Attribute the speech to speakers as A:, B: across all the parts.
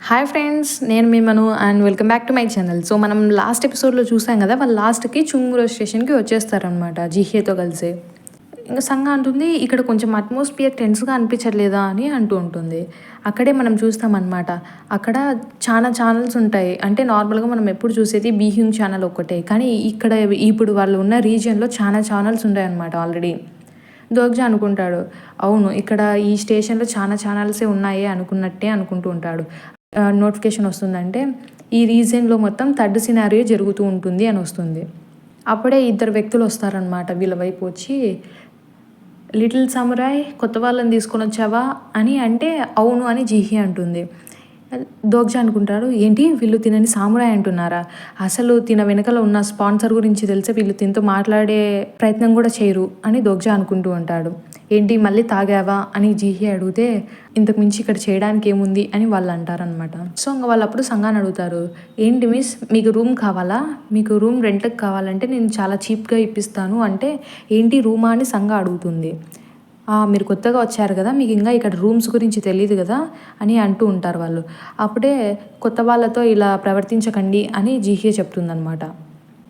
A: Hi friends, నేను మీ Manu and welcome back to my channel. So మనం లాస్ట్ ఎపిసోడ్లో చూసాం కదా, వాళ్ళు లాస్ట్కి చుంగురో స్టేషన్కి వచ్చేస్తారనమాట జీహేతో కలిసి. ఇంకా సంగ అంటుంది, ఇక్కడ కొంచెం అట్మాస్ఫియర్ టెన్స్గా అనిపించట్లేదా అని అంటూ ఉంటుంది. అక్కడే మనం చూస్తామన్నమాట, అక్కడ చాలా ఛానల్స్ ఉంటాయి. అంటే నార్మల్గా మనం ఎప్పుడు చూసేది బీహింగ్ ఛానల్ ఒక్కటే, కానీ ఇక్కడ ఇప్పుడు వాళ్ళు ఉన్న రీజియన్లో చాలా ఛానల్స్ ఉంటాయి అన్నమాట ఆల్రెడీ. దోగ్జా అనుకుంటాడు, అవును ఇక్కడ ఈ స్టేషన్లో చాలా ఛానల్సే ఉన్నాయి అనుకున్నట్టే అనుకుంటూ ఉంటాడు. నోటిఫికేషన్ వస్తుందంటే ఈ రీజన్లో మొత్తం థర్డ్ సినారియో జరుగుతూ ఉంటుంది అని వస్తుంది. అప్పుడే ఇద్దరు వ్యక్తులు వస్తారనమాట వీళ్ళ వైపు వచ్చి, లిటిల్ సమురాయ్ కొత్త వాళ్ళని తీసుకొని వచ్చావా అని అంటే అవును అని జీహి అంటుంది. దోగ్జా అనుకుంటాడు, ఏంటి వీళ్ళు తినని సామురాయ్ అంటున్నారా, అసలు తిన వెనకలో ఉన్న స్పాన్సర్ గురించి తెలిసే వీళ్ళు తినతో మాట్లాడే ప్రయత్నం కూడా చేయరు అని దోగ్జా అనుకుంటూ ఉంటాడు. ఏంటి మళ్ళీ తాగావా అని జీహి అడిగితే, ఇంతకు మించి ఇక్కడ చేయడానికి ఏముంది అని వాళ్ళు అంటారనమాట. సో ఇంకా వాళ్ళు అప్పుడు సంగాన్ని అడుగుతారు, ఏంటి మిస్ మీకు రూమ్ కావాలా, మీకు రూమ్ రెంట్కి కావాలంటే నేను చాలా చీప్గా ఇప్పిస్తాను అంటే, ఏంటి రూమా అని సంగ అడుగుతుంది. మీరు కొత్తగా వచ్చారు కదా, మీకు ఇంకా ఇక్కడ రూమ్స్ గురించి తెలియదు కదా అని అంటూ ఉంటారు వాళ్ళు. అప్పుడే కొత్త వాళ్ళతో ఇలా ప్రవర్తించకండి అని జీహే చెప్తుందనమాట.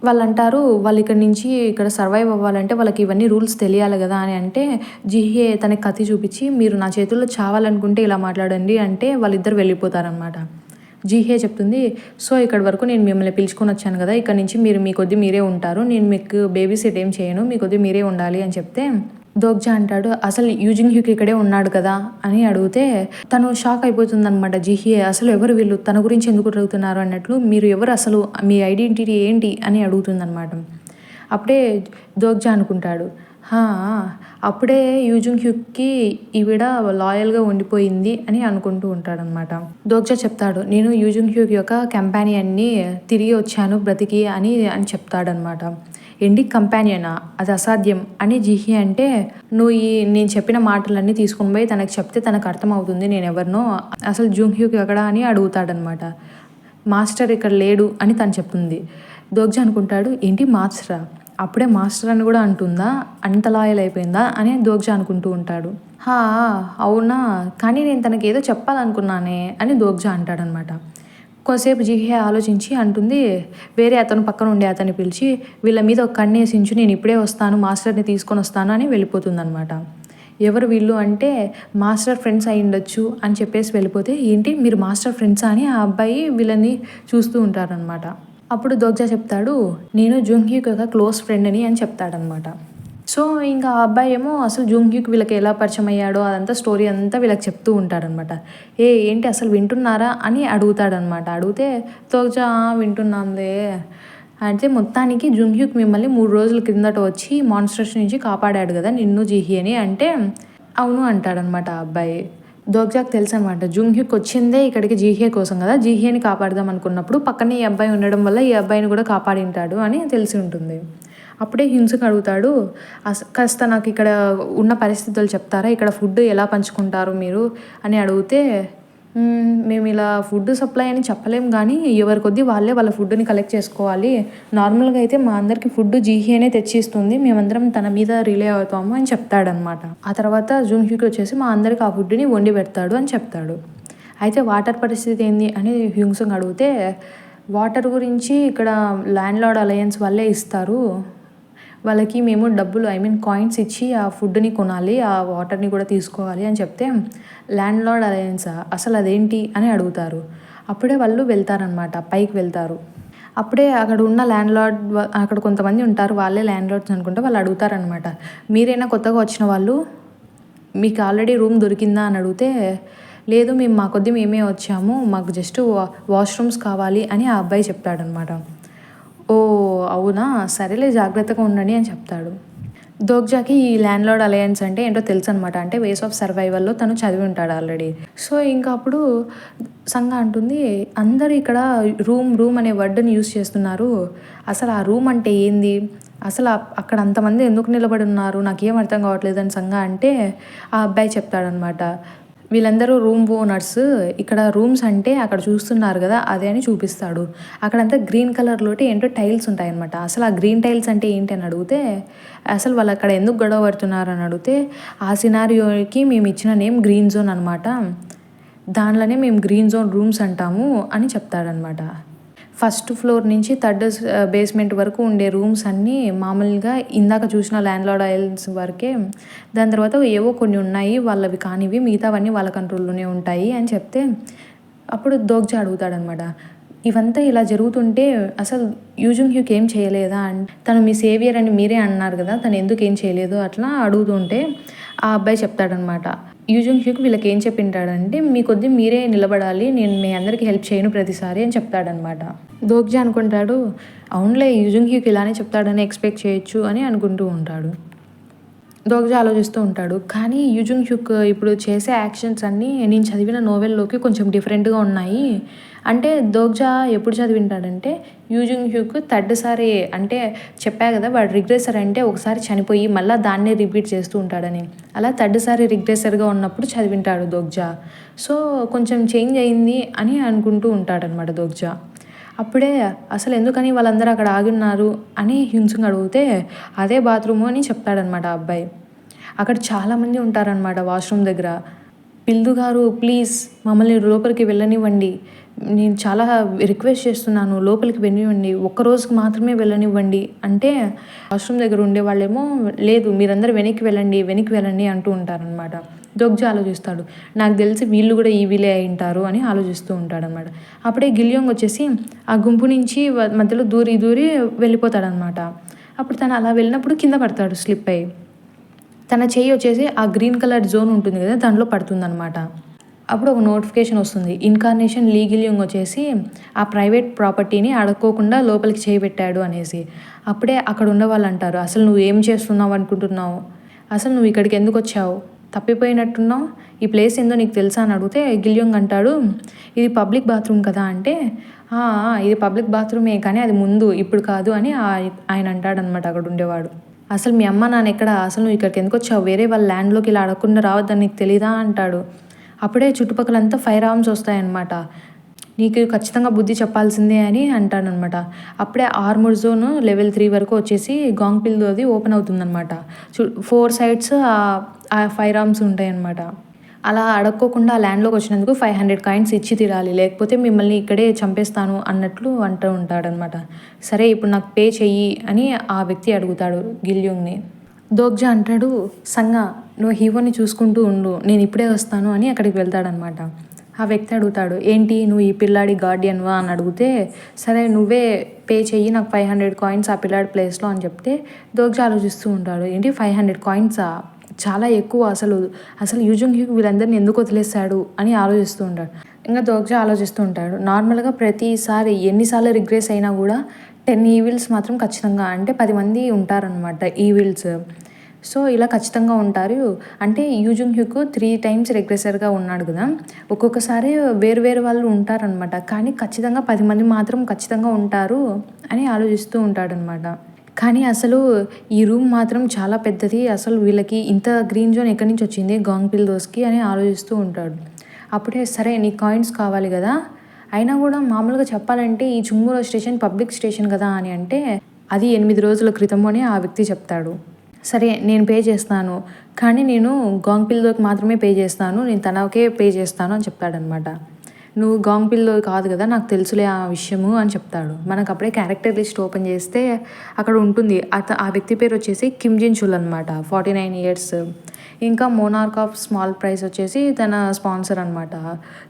A: వాళ్ళు అంటారు, వాళ్ళు ఇక్కడ నుంచి ఇక్కడ సర్వైవ్ అవ్వాలంటే వాళ్ళకి ఇవన్నీ రూల్స్ తెలియాలి కదా అని అంటే, జీహే తనకి కత్తి చూపించి, మీరు నా చేతుల్లో చావాలనుకుంటే ఇలా మాట్లాడండి అంటే వాళ్ళిద్దరు వెళ్ళిపోతారనమాట. జీహే చెప్తుంది, సో ఇక్కడ వరకు నేను మిమ్మల్ని పిలుచుకొని వచ్చాను కదా, ఇక్కడ నుంచి మీరు మీ కొద్ది మీరే ఉంటారు, నేను మీకు బేబీ సిట్ ఏం చేయను, మీ కొద్ది మీరే ఉండాలి అని చెప్తే, దోగ్జా అంటాడు, అసలు యూజింగ్ హ్యూక్ ఇక్కడే ఉన్నాడు కదా అని అడిగితే తను షాక్ అయిపోతుందన్నమాట. జీహియే, అసలు ఎవరు వీళ్ళు, తన గురించి ఎందుకు అడుగుతున్నారు అన్నట్లు, మీరు ఎవరు, అసలు మీ ఐడెంటిటీ ఏంటి అని అడుగుతుందన్నమాట. అప్పుడే దోగ్జా అనుకుంటాడు, అప్పుడే యూజింగ్ హ్యూక్కి ఈవిడ లాయల్గా ఉండిపోయింది అని అనుకుంటూ ఉంటాడనమాట. దోగ్జా చెప్తాడు, నేను యూజింగ్ హ్యూక్ యొక్క కంపానియన్ని తిరిగి వచ్చాను బ్రతికి అని చెప్తాడనమాట. ఏంటి కంపానియనా, అది అసాధ్యం అని జీహి అంటే, నువ్వు నేను చెప్పిన మాటలన్నీ తీసుకుని పోయి తనకు చెప్తే తనకు అర్థమవుతుంది నేను ఎవరినో, అసలు జూంగ్ హ్యూక్ ఎక్కడా అని అడుగుతాడనమాట. మాస్టర్ ఇక్కడ లేడు అని తను చెప్తుంది. దోగ్జా అనుకుంటాడు, ఏంటి మాస్టరా, అప్పుడే మాస్టర్ అని కూడా అంటుందా, అంత లాయల్ అయిపోయిందా అని దోగ్జా అనుకుంటూ ఉంటాడు. అవునా, కానీ నేను తనకి ఏదో చెప్పాలనుకున్నానే అని దోగ్జా అంటాడనమాట. కొంతసేపు జీహే ఆలోచించి అంటుంది, వేరే అతను పక్కన ఉండే అతన్ని పిలిచి, వీళ్ళ మీద ఒక కన్నేసించు, నేను ఇప్పుడే వస్తాను, మాస్టర్ని తీసుకొని వస్తాను అని వెళ్ళిపోతుందనమాట. ఎవరు వీళ్ళు అంటే, మాస్టర్ ఫ్రెండ్స్ అయి ఉండొచ్చు అని చెప్పేసి వెళ్ళిపోతే, ఏంటి మీరు మాస్టర్ ఫ్రెండ్సా అని ఆ అబ్బాయి వీళ్ళని చూస్తూ ఉంటారనమాట. అప్పుడు దోగ్జా చెప్తాడు, నేను జూంగ్ హ్యూక్ యొక్క క్లోజ్ ఫ్రెండ్ని అని చెప్తాడనమాట. సో ఇంకా ఆ అబ్బాయి ఏమో అసలు జూంగ్ హ్యూక్ వీళ్ళకి ఎలా పరిచయం అయ్యాడో అదంతా స్టోరీ అంతా వీళ్ళకి చెప్తూ ఉంటాడనమాట. ఏంటి అసలు వింటున్నారా అని అడుగుతాడనమాట. అడిగితే దోగ్జా వింటున్నాంలే అంటే, మొత్తానికి జూంగ్ హ్యూక్ మిమ్మల్ని 3 రోజుల కిందట వచ్చి మాన్స్టర్స్ నుంచి కాపాడాడు కదా నిన్ను జీహి అని అంటే, అవును అంటాడనమాట ఆ అబ్బాయి. దోగ్జాకి తెలుసు అనమాట, జూంగ్ హ్యూక్ వచ్చిందే ఇక్కడికి జీహే కోసం కదా, జీహేని కాపాడదాం అనుకున్నప్పుడు పక్కనే ఈ అబ్బాయి ఉండడం వల్ల ఈ అబ్బాయిని కూడా కాపాడింటాడు అని తెలిసి ఉంటుంది. అప్పుడే హింసకు అడుగుతాడు, కాస్త నాకు ఇక్కడ ఉన్న పరిస్థితులు చెప్తారా, ఇక్కడ ఫుడ్ ఎలా పంచుకుంటారు మీరు అని అడిగితే, మేము ఇలా ఫుడ్ సప్లై అని చెప్పలేం కానీ ఎవరి కొద్దీ వాళ్ళే వాళ్ళ ఫుడ్ని కలెక్ట్ చేసుకోవాలి, నార్మల్గా అయితే మా అందరికి ఫుడ్ జీహీనే తెచ్చిస్తుంది, మేమందరం తన మీద రిలే అవుతాము అని చెప్తాడనమాట. ఆ తర్వాత జూంగ్ హ్యూక్ వచ్చేసి మా అందరికి ఆ ఫుడ్ని వండి పెడతాడు అని చెప్తాడు. అయితే వాటర్ పరిస్థితి ఏంది అని హ్యూంగ్సంగ్ అడిగితే, వాటర్ గురించి ఇక్కడ ల్యాండ్ లార్డ్ అలయన్స్ వాళ్ళే ఇస్తారు, వాళ్ళకి మేము డబ్బులు కాయిన్స్ ఇచ్చి ఆ ఫుడ్ని కొనాలి, ఆ వాటర్ని కూడా తీసుకోవాలి అని చెప్తే, ల్యాండ్ లార్డ్ అలయన్సా, అసలు అదేంటి అని అడుగుతారు. అప్పుడే వాళ్ళు వెళ్తారనమాట, పైకి వెళ్తారు. అప్పుడే అక్కడ ఉన్న ల్యాండ్ లార్డ్, అక్కడ కొంతమంది ఉంటారు, వాళ్ళే ల్యాండ్ లార్డ్స్ అనుకుంటే, వాళ్ళు అడుగుతారనమాట, మీరైనా కొత్తగా వచ్చిన వాళ్ళు, మీకు ఆల్రెడీ రూమ్ దొరికిందా అని అడిగితే, లేదు మేము మా కొద్దీ మేమే వచ్చాము, మాకు జస్ట్ వాష్రూమ్స్ కావాలి అని ఆ అబ్బాయి చెప్తాడనమాట. ఓ అవునా, సరేలే జాగ్రత్తగా ఉండండి అని చెప్తాడు. దోగ్జాకి ఈ ల్యాండ్ లార్డ్ అలయన్స్ అంటే ఏంటో తెలుసు అనమాట, అంటే వేస్ ఆఫ్ సర్వైవల్లో తను చదివి ఉంటాడు ఆల్రెడీ. సో ఇంకా అప్పుడు సంగ అంటుంది, అందరూ ఇక్కడ రూమ్ అనే వర్డ్ని యూజ్ చేస్తున్నారు, అసలు ఆ రూమ్ అంటే ఏంది, అసలు అక్కడ అంతమంది ఎందుకు నిలబడి ఉన్నారు, నాకేం అర్థం కావట్లేదు అని సంగ అంటే, ఆ అబ్బాయి చెప్తాడనమాట, వీళ్ళందరూ రూమ్ ఓనర్స్, ఇక్కడ రూమ్స్ అంటే అక్కడ చూస్తున్నారు కదా అదే అని చూపిస్తాడు. అక్కడంతా గ్రీన్ కలర్లోటి ఏంటో టైల్స్ ఉంటాయన్నమాట. అసలు ఆ గ్రీన్ టైల్స్ అంటే ఏంటి అని అడిగితే, అసలు వాళ్ళు అక్కడ ఎందుకు గొడవ పడుతున్నారు అని అడిగితే, ఆ సినారియోకి మేము ఇచ్చిన నేమ్ గ్రీన్ జోన్ అనమాట, దానిలోనే మేము గ్రీన్ జోన్ రూమ్స్ అంటాము అని చెప్తాడనమాట. ఫస్ట్ ఫ్లోర్ నుంచి థర్డ్ బేస్మెంట్ వరకు ఉండే రూమ్స్ అన్నీ మామూలుగా ఇందాక చూసిన ల్యాండ్‌లార్డ్ ఐల్స్ వరకే. దాని తర్వాత ఏవో కొన్ని ఉన్నాయి వాళ్ళవి కానివి, మిగతావన్నీ వాళ్ళ కంట్రోల్‌లోనే ఉంటాయి అని చెప్తే, అప్పుడు దోగ్జా అడుగుతాడనమాట. ఇవంతా ఇలా జరుగుతుంటే అసలు యూ జుంగ్ హ్యూక్ ఏం చేయలేదా? తను మీ సేవియర్ అని మీరే అన్నారు కదా! తను ఎందుకు ఏం చేయలేదు అట్లా అడుగుతుంటే ఆ అబ్బాయి చెప్తాడనమాట. యూ జుంగ్ హ్యూక్ వీళ్ళకి ఏం చెప్పింటాడంటే, మీ కొద్దీ మీరే నిలబడాలి, నేను మీ అందరికీ హెల్ప్ చేయను ప్రతిసారి అని చెప్తాడనమాట. దోగ్జా అనుకుంటాడు, అవునులే యూ జుంగ్ హ్యూక్ ఇలానే చెప్తాడని ఎక్స్పెక్ట్ చేయొచ్చు అని అనుకుంటూ ఉంటాడు. దోగ్జా ఆలోచిస్తూ ఉంటాడు. కానీ యూ జుంగ్ హ్యూక్ ఇప్పుడు చేసే యాక్షన్స్ అన్నీ నేను చదివిన నోవెల్‌లోకి కొంచెం డిఫరెంట్‌గా ఉన్నాయి. అంటే దోగ్జా ఎప్పుడు చదివింటాడంటే, యూ జుంగ్ హ్యూక్ థర్డ్ సారి అంటే చెప్పా కదా! వాడు రిగ్రెసర్ అంటే ఒకసారి చనిపోయి మళ్ళా దాన్నే రిపీట్ చేస్తూ ఉంటాడని. అలా థర్డ్ సారి రిగ్రెసర్‌గా ఉన్నప్పుడు చదివింటాడు దోగ్జా. సో, కొంచెం చేంజ్ అయింది అని అనుకుంటూ ఉంటాడనమాట దోగ్జా. అప్పుడే అసలు ఎందుకని వాళ్ళందరూ అక్కడ ఆగున్నారు అని హ్యున్సుంగ్ అడిగితే, అదే బాత్రూము అని చెప్తాడనమాట ఆ అబ్బాయి. అక్కడ చాలామంది ఉంటారనమాట వాష్‌రూమ్ దగ్గర. పిల్దు గారు ప్లీజ్ మమ్మల్ని లోపలికి వెళ్ళనివ్వండి. నేను చాలా రిక్వెస్ట్ చేస్తున్నాను లోపలికి వెళ్ళనివ్వండి. ఒక్క రోజుకి మాత్రమే వెళ్ళనివ్వండి అంటే, వాష్‌రూమ్ దగ్గర ఉండేవాళ్ళేమో లేదు మీరందరూ వెనక్కి వెళ్ళండి, వెనక్కి వెళ్ళండి అంటూ ఉంటారనమాట. దోగ్జా ఆలోచిస్తాడు. నాకు తెలిసి వీళ్ళు కూడా ఈవిలే అయ్యుంటారు అని ఆలోచిస్తూ ఉంటాడనమాట. అప్పుడే గిలియోంగ్ వచ్చేసి ఆ గుంపు నుంచి మధ్యలో దూరి దూరి వెళ్ళిపోతాడనమాట. అప్పుడు తను అలా వెళ్ళినప్పుడు కింద పడతాడు స్లిప్ అయ్యి. తన చెయ్యి వచ్చేసి ఆ గ్రీన్ కలర్ జోన్ ఉంటుంది కదా! దాంట్లో పడుతుందనమాట. అప్పుడు ఒక నోటిఫికేషన్ వస్తుంది. ఇన్కార్నేషన్ లీ గిలియోంగ్ వచ్చేసి ఆ ప్రైవేట్ ప్రాపర్టీని అడుక్కోకుండా లోపలికి చేయి పెట్టాడు అనేసి. అప్పుడే అక్కడ ఉండేవాళ్ళు అంటారు, అసలు నువ్వు ఏం చేస్తున్నావు అనుకుంటున్నావు? అసలు నువ్వు ఇక్కడికి ఎందుకు వచ్చావు? తప్పిపోయినట్టున్నావు. ఈ ప్లేస్ ఏందో నీకు తెలుసా అని అడిగితే గిలియోంగ్ అంటాడు, ఇది పబ్లిక్ బాత్రూమ్ కదా అంటే, ఇది పబ్లిక్ బాత్రూమే కానీ అది ముందు ఇప్పుడు కాదు అని ఆయన అంటాడనమాట అక్కడ ఉండేవాడు. అసలు మీ అమ్మ నాన్న ఎక్కడ? అసలు నువ్వు ఇక్కడికి ఎందుకు వచ్చావు? వేరే వాళ్ళ ల్యాండ్‌లోకి ఇలా అడగకుండా రావద్దని నీకు తెలీదా అంటాడు. అప్పుడే చుట్టుపక్కలంతా ఫైర్ ఆర్మ్స్ వస్తాయన్నమాట. నీకు ఖచ్చితంగా బుద్ధి చెప్పాల్సిందే అని అంటాడనమాట. అప్పుడే ఆర్మర్ జోన్ లెవెల్ 3 వరకు వచ్చేసి గాంగ్‌పిల్‌దోది ఓపెన్ అవుతుందనమాట. 4 సైడ్స్ ఆ ఫైర్ ఆర్మ్స్ ఉంటాయన్నమాట. అలా అడక్కోకుండా ఆ ల్యాండ్‌లోకి వచ్చినందుకు 500 కాయిన్స్ ఇచ్చి తీరాలి. లేకపోతే మిమ్మల్ని ఇక్కడే చంపేస్తాను అన్నట్లు అంటూ ఉంటాడనమాట. సరే ఇప్పుడు నాకు పే చెయ్యి అని ఆ వ్యక్తి అడుగుతాడు గిలియోంగ్‌ని. దోగ్జా అంటాడు, సంగా నువ్వు హీవోని చూసుకుంటూ ఉండు, నేను ఇప్పుడే వస్తాను అని అక్కడికి వెళ్తాడనమాట. ఆ వ్యక్తి అడుగుతాడు, ఏంటి నువ్వు ఈ పిల్లాడి గార్డియన్వా అని అడిగితే, సరే నువ్వే పే చెయ్యి నాకు 500 కాయిన్స్ ఆ పిల్లాడి ప్లేస్లో అని చెప్తే దోగ్జా ఆలోచిస్తూ ఉంటాడు. ఏంటి 500 కాయిన్సా? చాలా ఎక్కువ అసలు యూ జుంగ్ హ్యూక్ వీళ్ళందరిని ఎందుకు వదిలేశాడు అని ఆలోచిస్తూ ఉంటాడు. ఇంకా దోగ్జా ఆలోచిస్తూ ఉంటాడు. నార్మల్గా ప్రతిసారి ఎన్నిసార్లు రిగ్రెస్ అయినా కూడా 10 ఈవిల్స్ మాత్రం ఖచ్చితంగా అంటే 10 మంది ఉంటారనమాట ఈవిల్స్. సో ఇలా ఖచ్చితంగా ఉంటారు. అంటే యూ జుంగ్ హ్యూక్ 3 టైమ్స్ రిగ్రెసర్గా ఉన్నాడు కదా! ఒక్కొక్కసారి వేరు వేరు వాళ్ళు ఉంటారనమాట. కానీ ఖచ్చితంగా 10 మంది మాత్రం ఖచ్చితంగా ఉంటారు అని ఆలోచిస్తూ ఉంటాడనమాట. కానీ అసలు ఈ రూమ్ మాత్రం చాలా పెద్దది. అసలు వీళ్ళకి ఇంత గ్రీన్ జోన్ ఎక్కడి నుంచి వచ్చింది గాంగ్‌పిల్‌దోస్‌కి అని ఆలోచిస్తూ ఉంటాడు. అప్పుడే సరే నీకు కాయిన్స్ కావాలి కదా! అయినా కూడా మామూలుగా చెప్పాలంటే ఈ చుంగురో స్టేషన్ పబ్లిక్ స్టేషన్ కదా అని అంటే, అది 8 రోజుల క్రితము అని ఆ వ్యక్తి చెప్తాడు. సరే నేను పే చేస్తాను. కానీ నేను గాంగ్‌పిల్‌దోకి మాత్రమే పే చేస్తాను. నేను తనకే పే చేస్తాను అని చెప్తాడనమాట. నువ్వు గాంగ్‌పిల్‌దో కాదు కదా! నాకు తెలుసులే ఆ విషయము అని చెప్తాడు. మనకు అప్పుడే క్యారెక్టర్ లిస్ట్ ఓపెన్ చేస్తే అక్కడ ఉంటుంది. ఆ వ్యక్తి పేరు వచ్చేసి కిమ్ జిన్ చుల్ అనమాట. 49 ఇయర్స్. ఇంకా మోనార్క్ ఆఫ్ స్మాల్ ప్రైస్ వచ్చేసి తన స్పాన్సర్ అనమాట.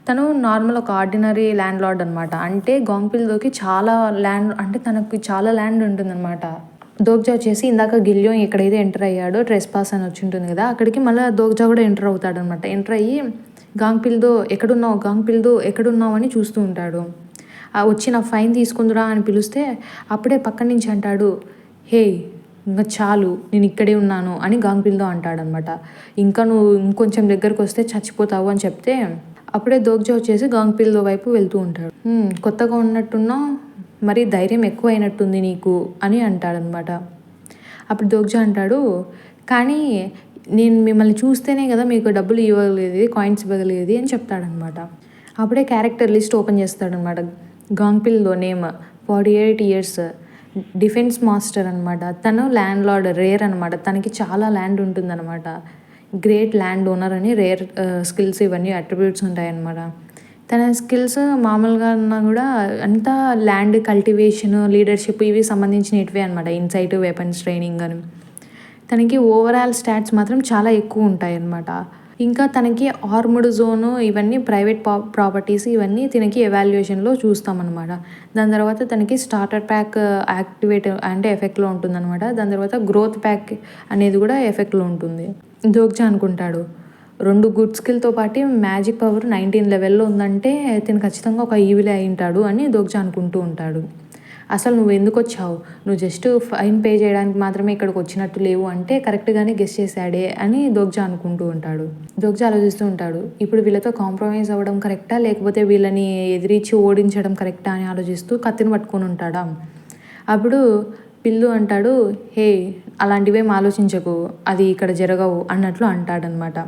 A: తను నార్మల్ ఒక ఆర్డినరీ ల్యాండ్ లార్డ్ అనమాట. అంటే గాంగ్‌పిల్‌దోకి చాలా ల్యాండ్ అంటే తనకి చాలా ల్యాండ్ ఉంటుందన్నమాట. దోగ్జా వచ్చేసి ఇందాక గిలియోంగ్ ఎక్కడైతే ఎంటర్ అయ్యాడో ట్రెస్ పాస్ అని వచ్చి ఉంటుంది కదా! అక్కడికి మళ్ళీ దోగ్జా కూడా ఎంటర్ అవుతాడనమాట. ఎంటర్ అయ్యి గాంగ్‌పిల్‌దో ఎక్కడున్నావు? గాంగ్‌పిల్‌దో ఎక్కడున్నావు అని చూస్తూ ఉంటాడు. వచ్చి నా ఫైన్ తీసుకుందురా అని పిలిస్తే అప్పుడే పక్క నుంచి అంటాడు, హే ఇంక చాలు నేను ఇక్కడే ఉన్నాను అని గాంగ్‌పిల్‌దో అంటాడనమాట. ఇంకా నువ్వు ఇంకొంచెం దగ్గరకు వస్తే చచ్చిపోతావు అని చెప్తే అప్పుడే దోగ్జా వచ్చేసి గాంగ్‌పిల్‌దో వైపు వెళ్తూ ఉంటాడు. కొత్తగా ఉన్నట్టున్నావు, మరి ధైర్యం ఎక్కువ అయినట్టుంది నీకు అని అంటాడనమాట. అప్పుడు దోగ్జా అంటాడు, కానీ నేను మిమ్మల్ని చూస్తేనే కదా మీకు డబ్బులు ఇవ్వగలిగేది, కాయిన్స్ ఇవ్వగలిగేది అని చెప్తాడనమాట. అప్పుడే క్యారెక్టర్ లిస్ట్ ఓపెన్ చేస్తాడనమాట. గాంగ్‌పిల్‌దో నేమ్ 48 ఇయర్స్, డిఫెన్స్ మాస్టర్ అనమాట. తను ల్యాండ్ లార్డ్ రేర్ అనమాట. తనకి చాలా ల్యాండ్ ఉంటుందన్నమాట. గ్రేట్ ల్యాండ్ ఓనర్ అని రేర్ స్కిల్స్ ఇవన్నీ అట్రిబ్యూట్స్ ఉంటాయన్నమాట. తన స్కిల్స్ మామూలుగా ఉన్నా కూడా అంతా ల్యాండ్ కల్టివేషన్, లీడర్షిప్ ఇవి సంబంధించినటివే అనమాట. ఇన్సైట్, వెపన్స్ ట్రైనింగ్ అని. తనకి ఓవరాల్ స్టాట్స్ మాత్రం చాలా ఎక్కువ ఉంటాయన్నమాట. ఇంకా తనకి ఆర్మ్డ్ జోను ఇవన్నీ ప్రైవేట్ ప్రాపర్టీస్ ఇవన్నీ తనకి ఎవాల్యుయేషన్లో చూస్తామన్నమాట. దాని తర్వాత తనకి స్టార్టర్ ప్యాక్ యాక్టివేట్ అంటే ఎఫెక్ట్లో ఉంటుందన్నమాట. దాని తర్వాత గ్రోత్ ప్యాక్ అనేది కూడా ఎఫెక్ట్లో ఉంటుంది. దోగ్జా అనుకుంటాడు, 2 గుడ్ స్కిల్తో పాటు మ్యాజిక్ పవర్ 19 లెవెల్లో ఉందంటే తిను ఖచ్చితంగా ఒక ఈవిలే అయి ఉంటాడు అని దోగ్జా అనుకుంటూ ఉంటాడు. అసలు నువ్వు ఎందుకు వచ్చావు, నువ్వు జస్ట్ ఫైన్ పే చేయడానికి మాత్రమే ఇక్కడికి వచ్చినట్టు లేవు అంటే కరెక్ట్గానే గెస్ చేశాడే అని దోగ్జా అనుకుంటూ ఉంటాడు. దోగ్జా ఆలోచిస్తూ ఉంటాడు, ఇప్పుడు వీళ్ళతో కాంప్రమైజ్ అవ్వడం కరెక్టా లేకపోతే వీళ్ళని ఎదిరించి ఓడించడం కరెక్టా అని ఆలోచిస్తూ కత్తిని పట్టుకొని ఉంటాడా. అప్పుడు పిల్లు అంటాడు, హే అలాంటివేం ఆలోచించకు, అది ఇక్కడ జరగవు అన్నట్లు అంటాడనమాట.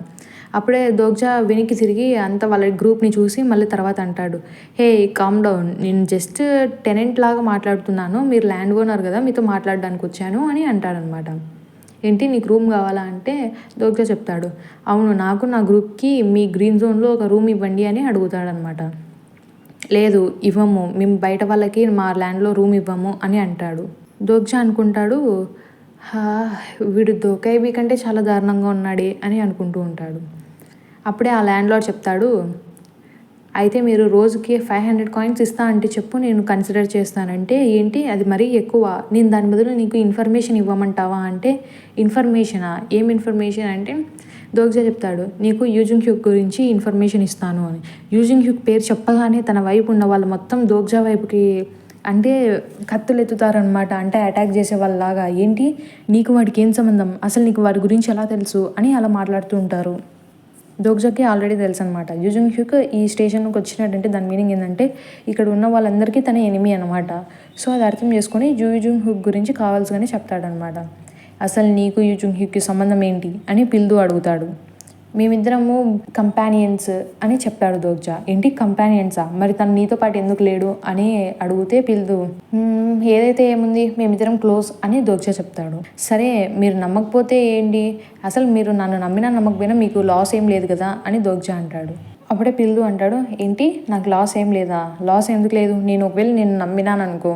A: అప్పుడే దోగ్జా వెనక్కి తిరిగి అంత వాళ్ళ గ్రూప్ని చూసి మళ్ళీ తర్వాత అంటాడు, హే కామ్ డౌన్, నేను జస్ట్ టెనెంట్ లాగా మాట్లాడుతున్నాను, మీరు ల్యాండ్ ఓనర్ కదా, మీతో మాట్లాడడానికి వచ్చాను అని అంటాడనమాట. ఏంటి నీకు రూమ్ కావాలా అంటే దోగ్జా చెప్తాడు, అవును నాకు నా గ్రూప్కి మీ గ్రీన్ జోన్లో ఒక రూమ్ ఇవ్వండి అని అడుగుతాడనమాట. లేదు ఇవ్వము, మేము బయట వాళ్ళకి మా ల్యాండ్లో రూమ్ ఇవ్వము అని అంటాడు. దోగ్జా అనుకుంటాడు, వీడు దోకైబీ కంటే చాలా దారుణంగా ఉన్నాడే అని అనుకుంటూ ఉంటాడు. అప్పుడే ఆ ల్యాండ్లార్డ్ చెప్తాడు, అయితే మీరు రోజుకి 500 కాయిన్స్ ఇస్తా అంటే చెప్పు, నేను కన్సిడర్ చేస్తానంటే. ఏంటి అది మరీ ఎక్కువ, నేను దాని బదులు నీకు ఇన్ఫర్మేషన్ ఇవ్వమంటావా అంటే. ఇన్ఫర్మేషనా, ఏం ఇన్ఫర్మేషన్ అంటే దోగ్జా చెప్తాడు, నీకు యూజింగ్ హ్యూక్ గురించి ఇన్ఫర్మేషన్ ఇస్తాను అని. యూజింగ్ హ్యూక్ పేరు చెప్పగానే తన వైపు ఉన్న వాళ్ళు మొత్తం దోగ్జా వైపుకి అంటే కత్తులు ఎత్తుతారనమాట. అంటే అటాక్ చేసే వాళ్ళలాగా. ఏంటి నీకు వాడికి ఏం సంబంధం, అసలు నీకు వాడి గురించి ఎలా తెలుసు అని అలా మాట్లాడుతూ ఉంటారు. దోగ్జాకి ఆల్రెడీ తెలుసు అనమాట, యూజింగ్ హ్యూక్ ఈ స్టేషన్కి వచ్చినట్టంటే దాని మీనింగ్ ఏంటంటే ఇక్కడ ఉన్న వాళ్ళందరికీ తన ఎనిమీ అనమాట. సో అది అర్థం చేసుకొని యూజింగ్ హ్యూక్ గురించి కావాల్సిగానే చెప్తాడనమాట. అసలు నీకు యూజింగ్ హ్యూక్కి సంబంధం ఏంటి అని పిల్దు అడుగుతాడు. మేమిద్దరము కంపానియన్స్ అని చెప్పాడు దోగ్జా. ఏంటి కంపానియన్సా, మరి తను నీతో పాటు ఎందుకు లేడు అని అడిగితే పిల్దు ఏదైతే ఏముంది మేమిద్దరం క్లోజ్ అని దోగ్జా చెప్తాడు. సరే మీరు నమ్మకపోతే ఏంటి, అసలు మీరు నన్ను నమ్మినా నమ్మకపోయినా మీకు లాస్ ఏం లేదు కదా అని దోగ్జా అంటాడు. అప్పుడే పిల్దు అంటాడు, ఏంటి నాకు లాస్ ఏం లేదా, లాస్ ఎందుకు లేదు, నేను ఒకవేళ నేను నమ్మినాను అనుకో,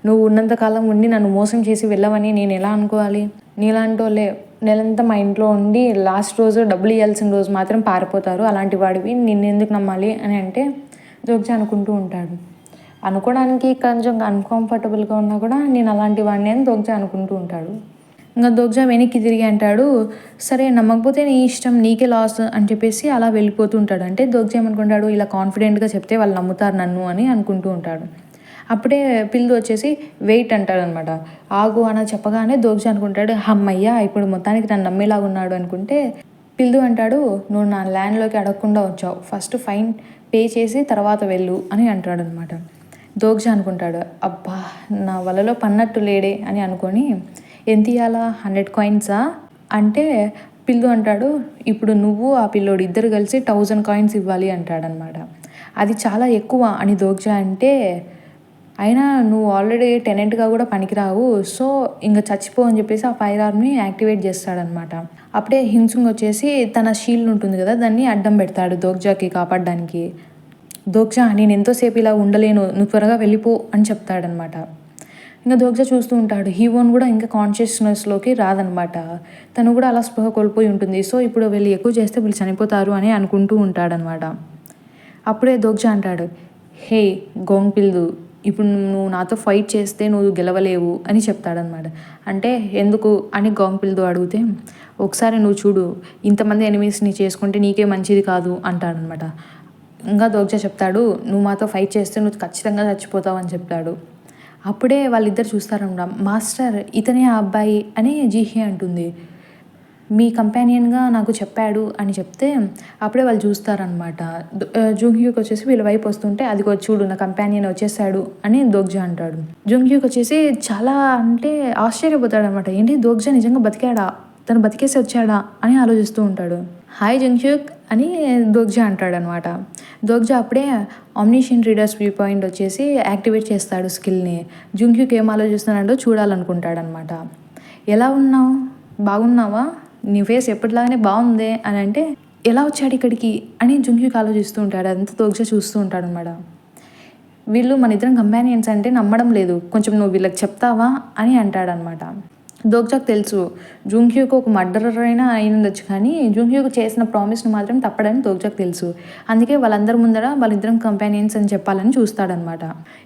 A: నువ్వు ఉన్నంతకాలం ఉండి నన్ను మోసం చేసి వెళ్ళవని నేను ఎలా అనుకోవాలి. నీలాంటోళ్ళే నెలంతా మా ఇంట్లో ఉండి లాస్ట్ రోజు డబ్బులు ఇవ్వాల్సిన రోజు మాత్రం పారిపోతారు, అలాంటి వాడివి నిన్ను ఎందుకు నమ్మాలి అని అంటే దోగ్జా అనుకుంటూ ఉంటాడు. అనుకోవడానికి కొంచెం అన్కంఫర్టబుల్గా ఉన్నా కూడా నేను అలాంటి వాడిని అని దోగ్జా అనుకుంటూ ఉంటాడు. ఇంకా దోగ్జా వెనక్కి తిరిగి అంటాడు, సరే నమ్మకపోతే నీ ఇష్టం, నీకే లాస్ అని చెప్పేసి అలా వెళ్ళిపోతూ ఉంటాడు. అంటే దోగ్జా ఏమనుకుంటాడు, ఇలా కాన్ఫిడెంట్గా చెప్తే వాళ్ళు నమ్ముతారు నన్ను అని అనుకుంటూ ఉంటాడు. అప్పుడే పిల్లు వచ్చేసి వెయిట్ అంటాడనమాట. ఆగు అని చెప్పగానే దోగ్జా అనుకుంటాడు, అమ్మయ్యా ఇప్పుడు మొత్తానికి నన్ను నమ్మేలాగా ఉన్నాడు అనుకుంటే పిల్లు అంటాడు, నువ్వు నా ల్యాండ్లోకి అడగకుండా వచ్చావు, ఫస్ట్ ఫైన్ పే చేసి తర్వాత వెళ్ళు అని అంటాడనమాట. దోగ్జా అనుకుంటాడు, అబ్బా నా వలలో పన్నట్టు లేడే అని అనుకొని ఎంత ఇవ్వాలా 100 కాయిన్సా అంటే పిల్లు అంటాడు, ఇప్పుడు నువ్వు ఆ పిల్లోడు ఇద్దరు కలిసి 1000 కాయిన్స్ ఇవ్వాలి అంటాడనమాట. అది చాలా ఎక్కువ అని దోగ్జా అంటే, అయినా నువ్వు ఆల్రెడీ టెనెంట్గా కూడా పనికిరావు, సో ఇంకా చచ్చిపో అని చెప్పేసి ఆ ఫైర్ ఆర్మ్ని యాక్టివేట్ చేస్తాడనమాట. అప్పుడే హింసుంగ్ వచ్చేసి తన షీల్డ్ ఉంటుంది కదా దాన్ని అడ్డం పెడతాడు దోగ్జాకి కాపాడడానికి. దోగ్జా నేను ఎంతోసేపు ఇలా ఉండలేను, నువ్వు త్వరగా వెళ్ళిపో అని చెప్తాడనమాట. ఇంకా దోగ్జా చూస్తూ ఉంటాడు. హీవోన్ కూడా ఇంకా కాన్షియస్నెస్లోకి రాదనమాట. తను కూడా అలా స్పృహ కోల్పోయి ఉంటుంది. సో ఇప్పుడు వీళ్ళు ఎక్కువ చేస్తే వీళ్ళు చనిపోతారు అని అనుకుంటూ ఉంటాడనమాట. అప్పుడే దోగ్జా అంటాడు, హే గోంగ్ పిల్దు, ఇప్పుడు నువ్వు నాతో ఫైట్ చేస్తే నువ్వు గెలవలేవు అని చెప్తాడనమాట. అంటే ఎందుకు అని గోంగ్ పిల్దు అడిగితే, ఒకసారి నువ్వు చూడు, ఇంతమంది ఎనిమీస్ని చేసుకుంటే నీకే మంచిది కాదు అంటాడనమాట. ఇంకా దోగ్జా చెప్తాడు, నువ్వు మాతో ఫైట్ చేస్తే నువ్వు ఖచ్చితంగా చచ్చిపోతావు అని చెప్తాడు. అప్పుడే వాళ్ళిద్దరు చూస్తారనమాట. మాస్టర్ ఇతనే ఆ అబ్బాయి అని జీహే అంటుంది. మీ కంపానియన్గా నాకు చెప్పాడు అని చెప్తే అప్పుడే వాళ్ళు చూస్తారనమాట. జుంగ్హ్యూకి వచ్చేసి వీళ్ళ వైపు వస్తుంటే అదిగో చూడు నా కంపానియన్ వచ్చేసాడు అని దోగ్జా అంటాడు. జుంగ్హ్యూకి వచ్చేసి చాలా అంటే ఆశ్చర్యపోతాడు అనమాట. ఏంటి దోగ్జా నిజంగా బతికాడా, తను బతికేసి వచ్చాడా అని ఆలోచిస్తూ ఉంటాడు. హాయ్ జుంగ్హ్యూక్ అని దోగ్జా అంటాడనమాట. దోగ్జా అప్పుడే ఆమ్నిషియన్ రీడర్స్ వ్యూ పాయింట్ వచ్చేసి యాక్టివేట్ చేస్తాడు స్కిల్ని. జుంగ్హ్యూక్ ఏం ఆలోచిస్తున్నాడో చూడాలనుకుంటాడనమాట. ఎలా ఉన్నావు, బాగున్నావా, నీ ఫేస్ ఎప్పటిలాగానే బాగుందే అని అంటే, ఎలా వచ్చాడు ఇక్కడికి అని జుంగ్యూక్ ఆలోచిస్తూ ఉంటాడు. అదంతా దోగ్జా చూస్తూ ఉంటాడు అనమాట. వీళ్ళు మన ఇద్దరం కంపానియన్స్ అంటే నమ్మడం లేదు, కొంచెం నువ్వు వీళ్ళకి చెప్తావా అని అంటాడనమాట. దోగ్జాకు తెలుసు జుంగ్యూక్ ఒక మర్డరర్ అయినా అయిండొచ్చు, కానీ జుంగ్యూక్ చేసిన ప్రామిస్ని మాత్రం తప్పడని దోగ్జాకు తెలుసు. అందుకే వాళ్ళందరి ముందర వాళ్ళిద్దరం కంపానియన్స్ అని చెప్పాలని చూస్తాడనమాట.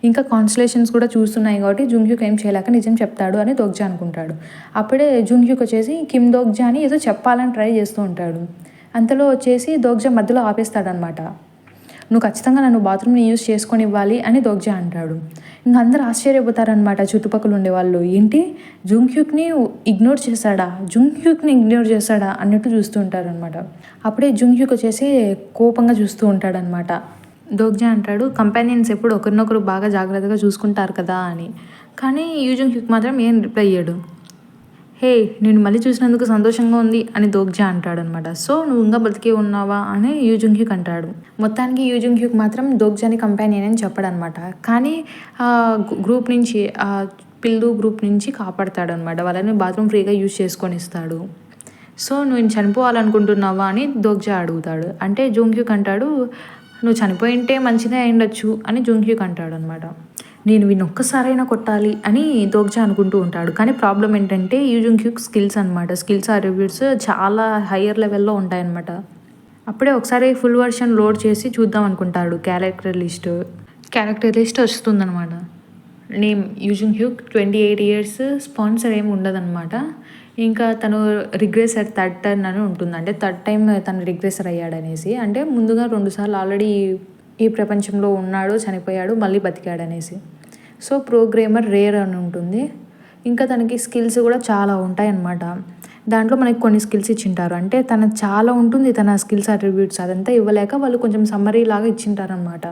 A: ఇంకా కాన్స్టలేషన్స్ కూడా చూస్తున్నాయి కాబట్టి జుంగ్యూక్ ఏం చేయలేక నిజం చెప్తాడు అని దోగ్జా అనుకుంటాడు. అప్పుడే జుంగ్యూక్ వచ్చేసి కిమ్ దోగ్జా అని ఏదో చెప్పాలని ట్రై చేస్తూ ఉంటాడు. అంతలో వచ్చేసి దోగ్జా మధ్యలో ఆపేస్తాడనమాట. నువ్వు ఖచ్చితంగా నన్ను బాత్రూమ్ని యూజ్ చేసుకొని ఇవ్వాలి అని దోగ్జా అంటాడు. ఇంకా అందరూ ఆశ్చర్యపోతారనమాట చుట్టుపక్కల ఉండేవాళ్ళు. ఏంటి జుంగ్యూక్ని ఇగ్నోర్ చేశాడా అన్నట్టు చూస్తూ ఉంటారనమాట. అప్పుడే జుంగ్యూక్ వచ్చేసి కోపంగా చూస్తూ ఉంటాడనమాట. దోగ్జా అంటాడు, కంపానియన్స్ ఎప్పుడు ఒకరినొకరు బాగా జాగ్రత్తగా చూసుకుంటారు కదా అని. కానీ జుంగ్యూక్ మాత్రం ఏం రిప్లై ఇయ్యడు. హే, నేను మళ్ళీ చూసినందుకు సంతోషంగా ఉంది అని దోగ్జా అంటాడనమాట. సో నువ్వు ఇంకా బతికే ఉన్నావా అని జుంగ్యూక్ అంటాడు. మొత్తానికి జుంగ్యూక్ మాత్రం దోగ్జాని కంపానియన్ అని చెప్పడనమాట. కానీ గ్రూప్ నుంచి పిల్లు గ్రూప్ నుంచి కాపాడతాడనమాట. వాళ్ళని బాత్రూమ్ ఫ్రీగా యూజ్ చేసుకొని ఇస్తాడు. సో నువ్వు చనిపోవాలనుకుంటున్నావా అని దోగ్జా అడుగుతాడు. అంటే జుంగ్యూక్ అంటాడు, నువ్వు చనిపోయింటే మంచిదే అయిండొచ్చు అని జుంగ్యూక్ అంటాడు అనమాట. నేను వీడిని ఒక్కసారైనా కొట్టాలి అని దోగ్జా అనుకుంటూ ఉంటాడు. కానీ ప్రాబ్లం ఏంటంటే జుంగ్యూక్ స్కిల్స్ అనమాట. స్కిల్స్ అట్రిబ్యూట్స్ చాలా హయ్యర్ లెవెల్లో ఉంటాయన్నమాట. అప్పుడే ఒకసారి ఫుల్ వర్షన్ లోడ్ చేసి చూద్దాం అనుకుంటాడు. క్యారెక్టర్ లిస్ట్ వస్తుందన్నమాట. నేమ్ జుంగ్యూక్, 28 years, స్పాన్సర్ ఏమి ఉండదన్నమాట. ఇంకా తను రిగ్రెసర్ థర్డ్ టర్న్ అని ఉంటుంది. అంటే థర్డ్ టైం తను రిగ్రెసర్ అయ్యాడనేసి, అంటే ముందుగా 2 సార్లు ఆల్రెడీ ఈ ప్రపంచంలో ఉన్నాడు, చనిపోయాడు, మళ్ళీ బతికాడనేసి. సో ప్రోగ్రామర్ రేర్ అని ఉంటుంది. ఇంకా తనకి స్కిల్స్ కూడా చాలా ఉంటాయన్నమాట. దాంట్లో మనకి కొన్ని స్కిల్స్ ఇచ్చింటారు. అంటే తనకు చాలా ఉంటుంది తన స్కిల్స్ అట్రిబ్యూట్స్, అదంతా ఇవ్వలేక వాళ్ళు కొంచెం సమ్మరీ లాగా ఇచ్చింటారనమాట.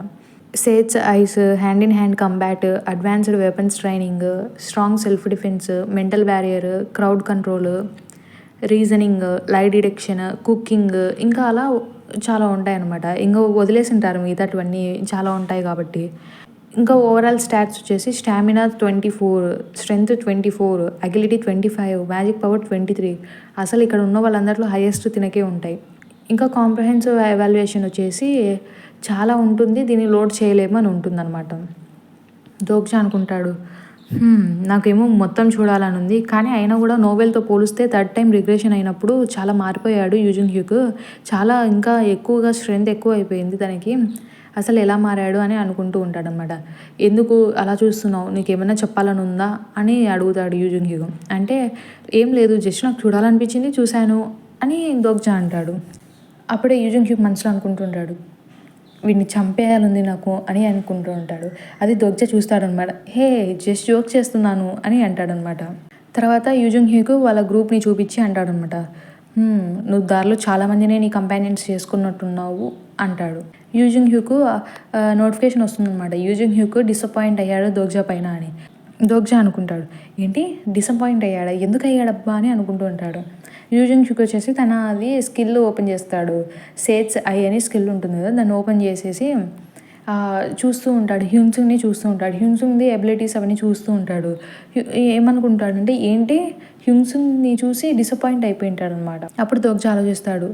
A: సేట్స్ ఐస్, hand in hand combat, advanced weapons training, strong self defence, mental barrier, crowd control, reasoning, lie detection, cooking, ఇంకా అలా చాలా ఉంటాయన్నమాట. ఇంకా వదిలేసి ఉంటారు మిగతావన్నీ చాలా ఉంటాయి కాబట్టి. ఇంకా ఓవరాల్ స్టాట్స్ వచ్చేసి స్టామినా 24, స్ట్రెంగ్త్ 24, అగిలిటీ 25, మ్యాజిక్ పవర్ 23. అసలు ఇక్కడ ఉన్న వాళ్ళందరిలో హైయెస్ట్ తినకే ఉంటాయి. ఇంకా కాంప్రహెన్సివ్ ఎవాల్యుయేషన్ వచ్చేసి చాలా ఉంటుంది, దీన్ని లోడ్ చేయలేమని ఉంటుందన్నమాట. దోగ్జా అనుకుంటాడు, నాకేమో మొత్తం చూడాలని ఉంది, కానీ అయినా కూడా నోవెల్తో పోలిస్తే థర్డ్ టైం రిగ్రెషన్ అయినప్పుడు చాలా మారిపోయాడు జుంగ్యూక్. చాలా ఇంకా ఎక్కువగా స్ట్రెంగ్త్ ఎక్కువ అయిపోయింది తనకి. అసలు ఎలా మారాడు అని అనుకుంటూ ఉంటాడనమాట. ఎందుకు అలా చూస్తున్నావు, నీకేమైనా చెప్పాలని ఉందా అని అడుగుతాడు జుంగ్యూక్. అంటే ఏం లేదు, జస్ట్ నాకు చూడాలనిపించింది చూశాను అని దోగ్జా అంటాడు. అప్పుడే జుంగ్యూక్ మనసులో అనుకుంటుంటాడు, వీడిని చంపేయాలంది నాకు అని అనుకుంటూ ఉంటాడు. అది దోగ్జా చూస్తాడనమాట. హే, జస్ట్ జోక్ చేస్తున్నాను అని అంటాడనమాట. తర్వాత జుంగ్యూక్ వాళ్ళ గ్రూప్ని చూపించి అంటాడనమాట, నువ్వు దారిలో చాలామందినే నీ కంపానియన్స్ చేసుకున్నట్టున్నావు అంటాడు. జుంగ్యూక్ నోటిఫికేషన్ వస్తుందన్నమాట. జుంగ్యూక్ డిసప్పాయింట్ అయ్యాడు దోగ్జా పైన అని. దోగ్జా అనుకుంటాడు, ఏంటి డిసప్పాయింట్ అయ్యాడా, ఎందుకు అయ్యాడబ్బా అని అనుకుంటూ ఉంటాడు. జుంగ్యూక్ వచ్చేసి తన అది స్కిల్ ఓపెన్ చేస్తాడు. సేట్స్ ఐ అని స్కిల్ ఉంటుంది కదా, దాన్ని ఓపెన్ చేసేసి చూస్తూ ఉంటాడు. హ్యూన్సుంగ్ని చూస్తూ ఉంటాడు. హ్యూన్సుంగ్ది ఎబిలిటీస్ అవన్నీ చూస్తూ ఉంటాడు. ఏమనుకుంటాడంటే ఏంటి హ్యూన్సుంగ్ని చూసి డిసప్పాయింట్ అయిపోయి ఉంటాడు అనమాట. అప్పుడు దోగ్జా ఆలోచిస్తాడు,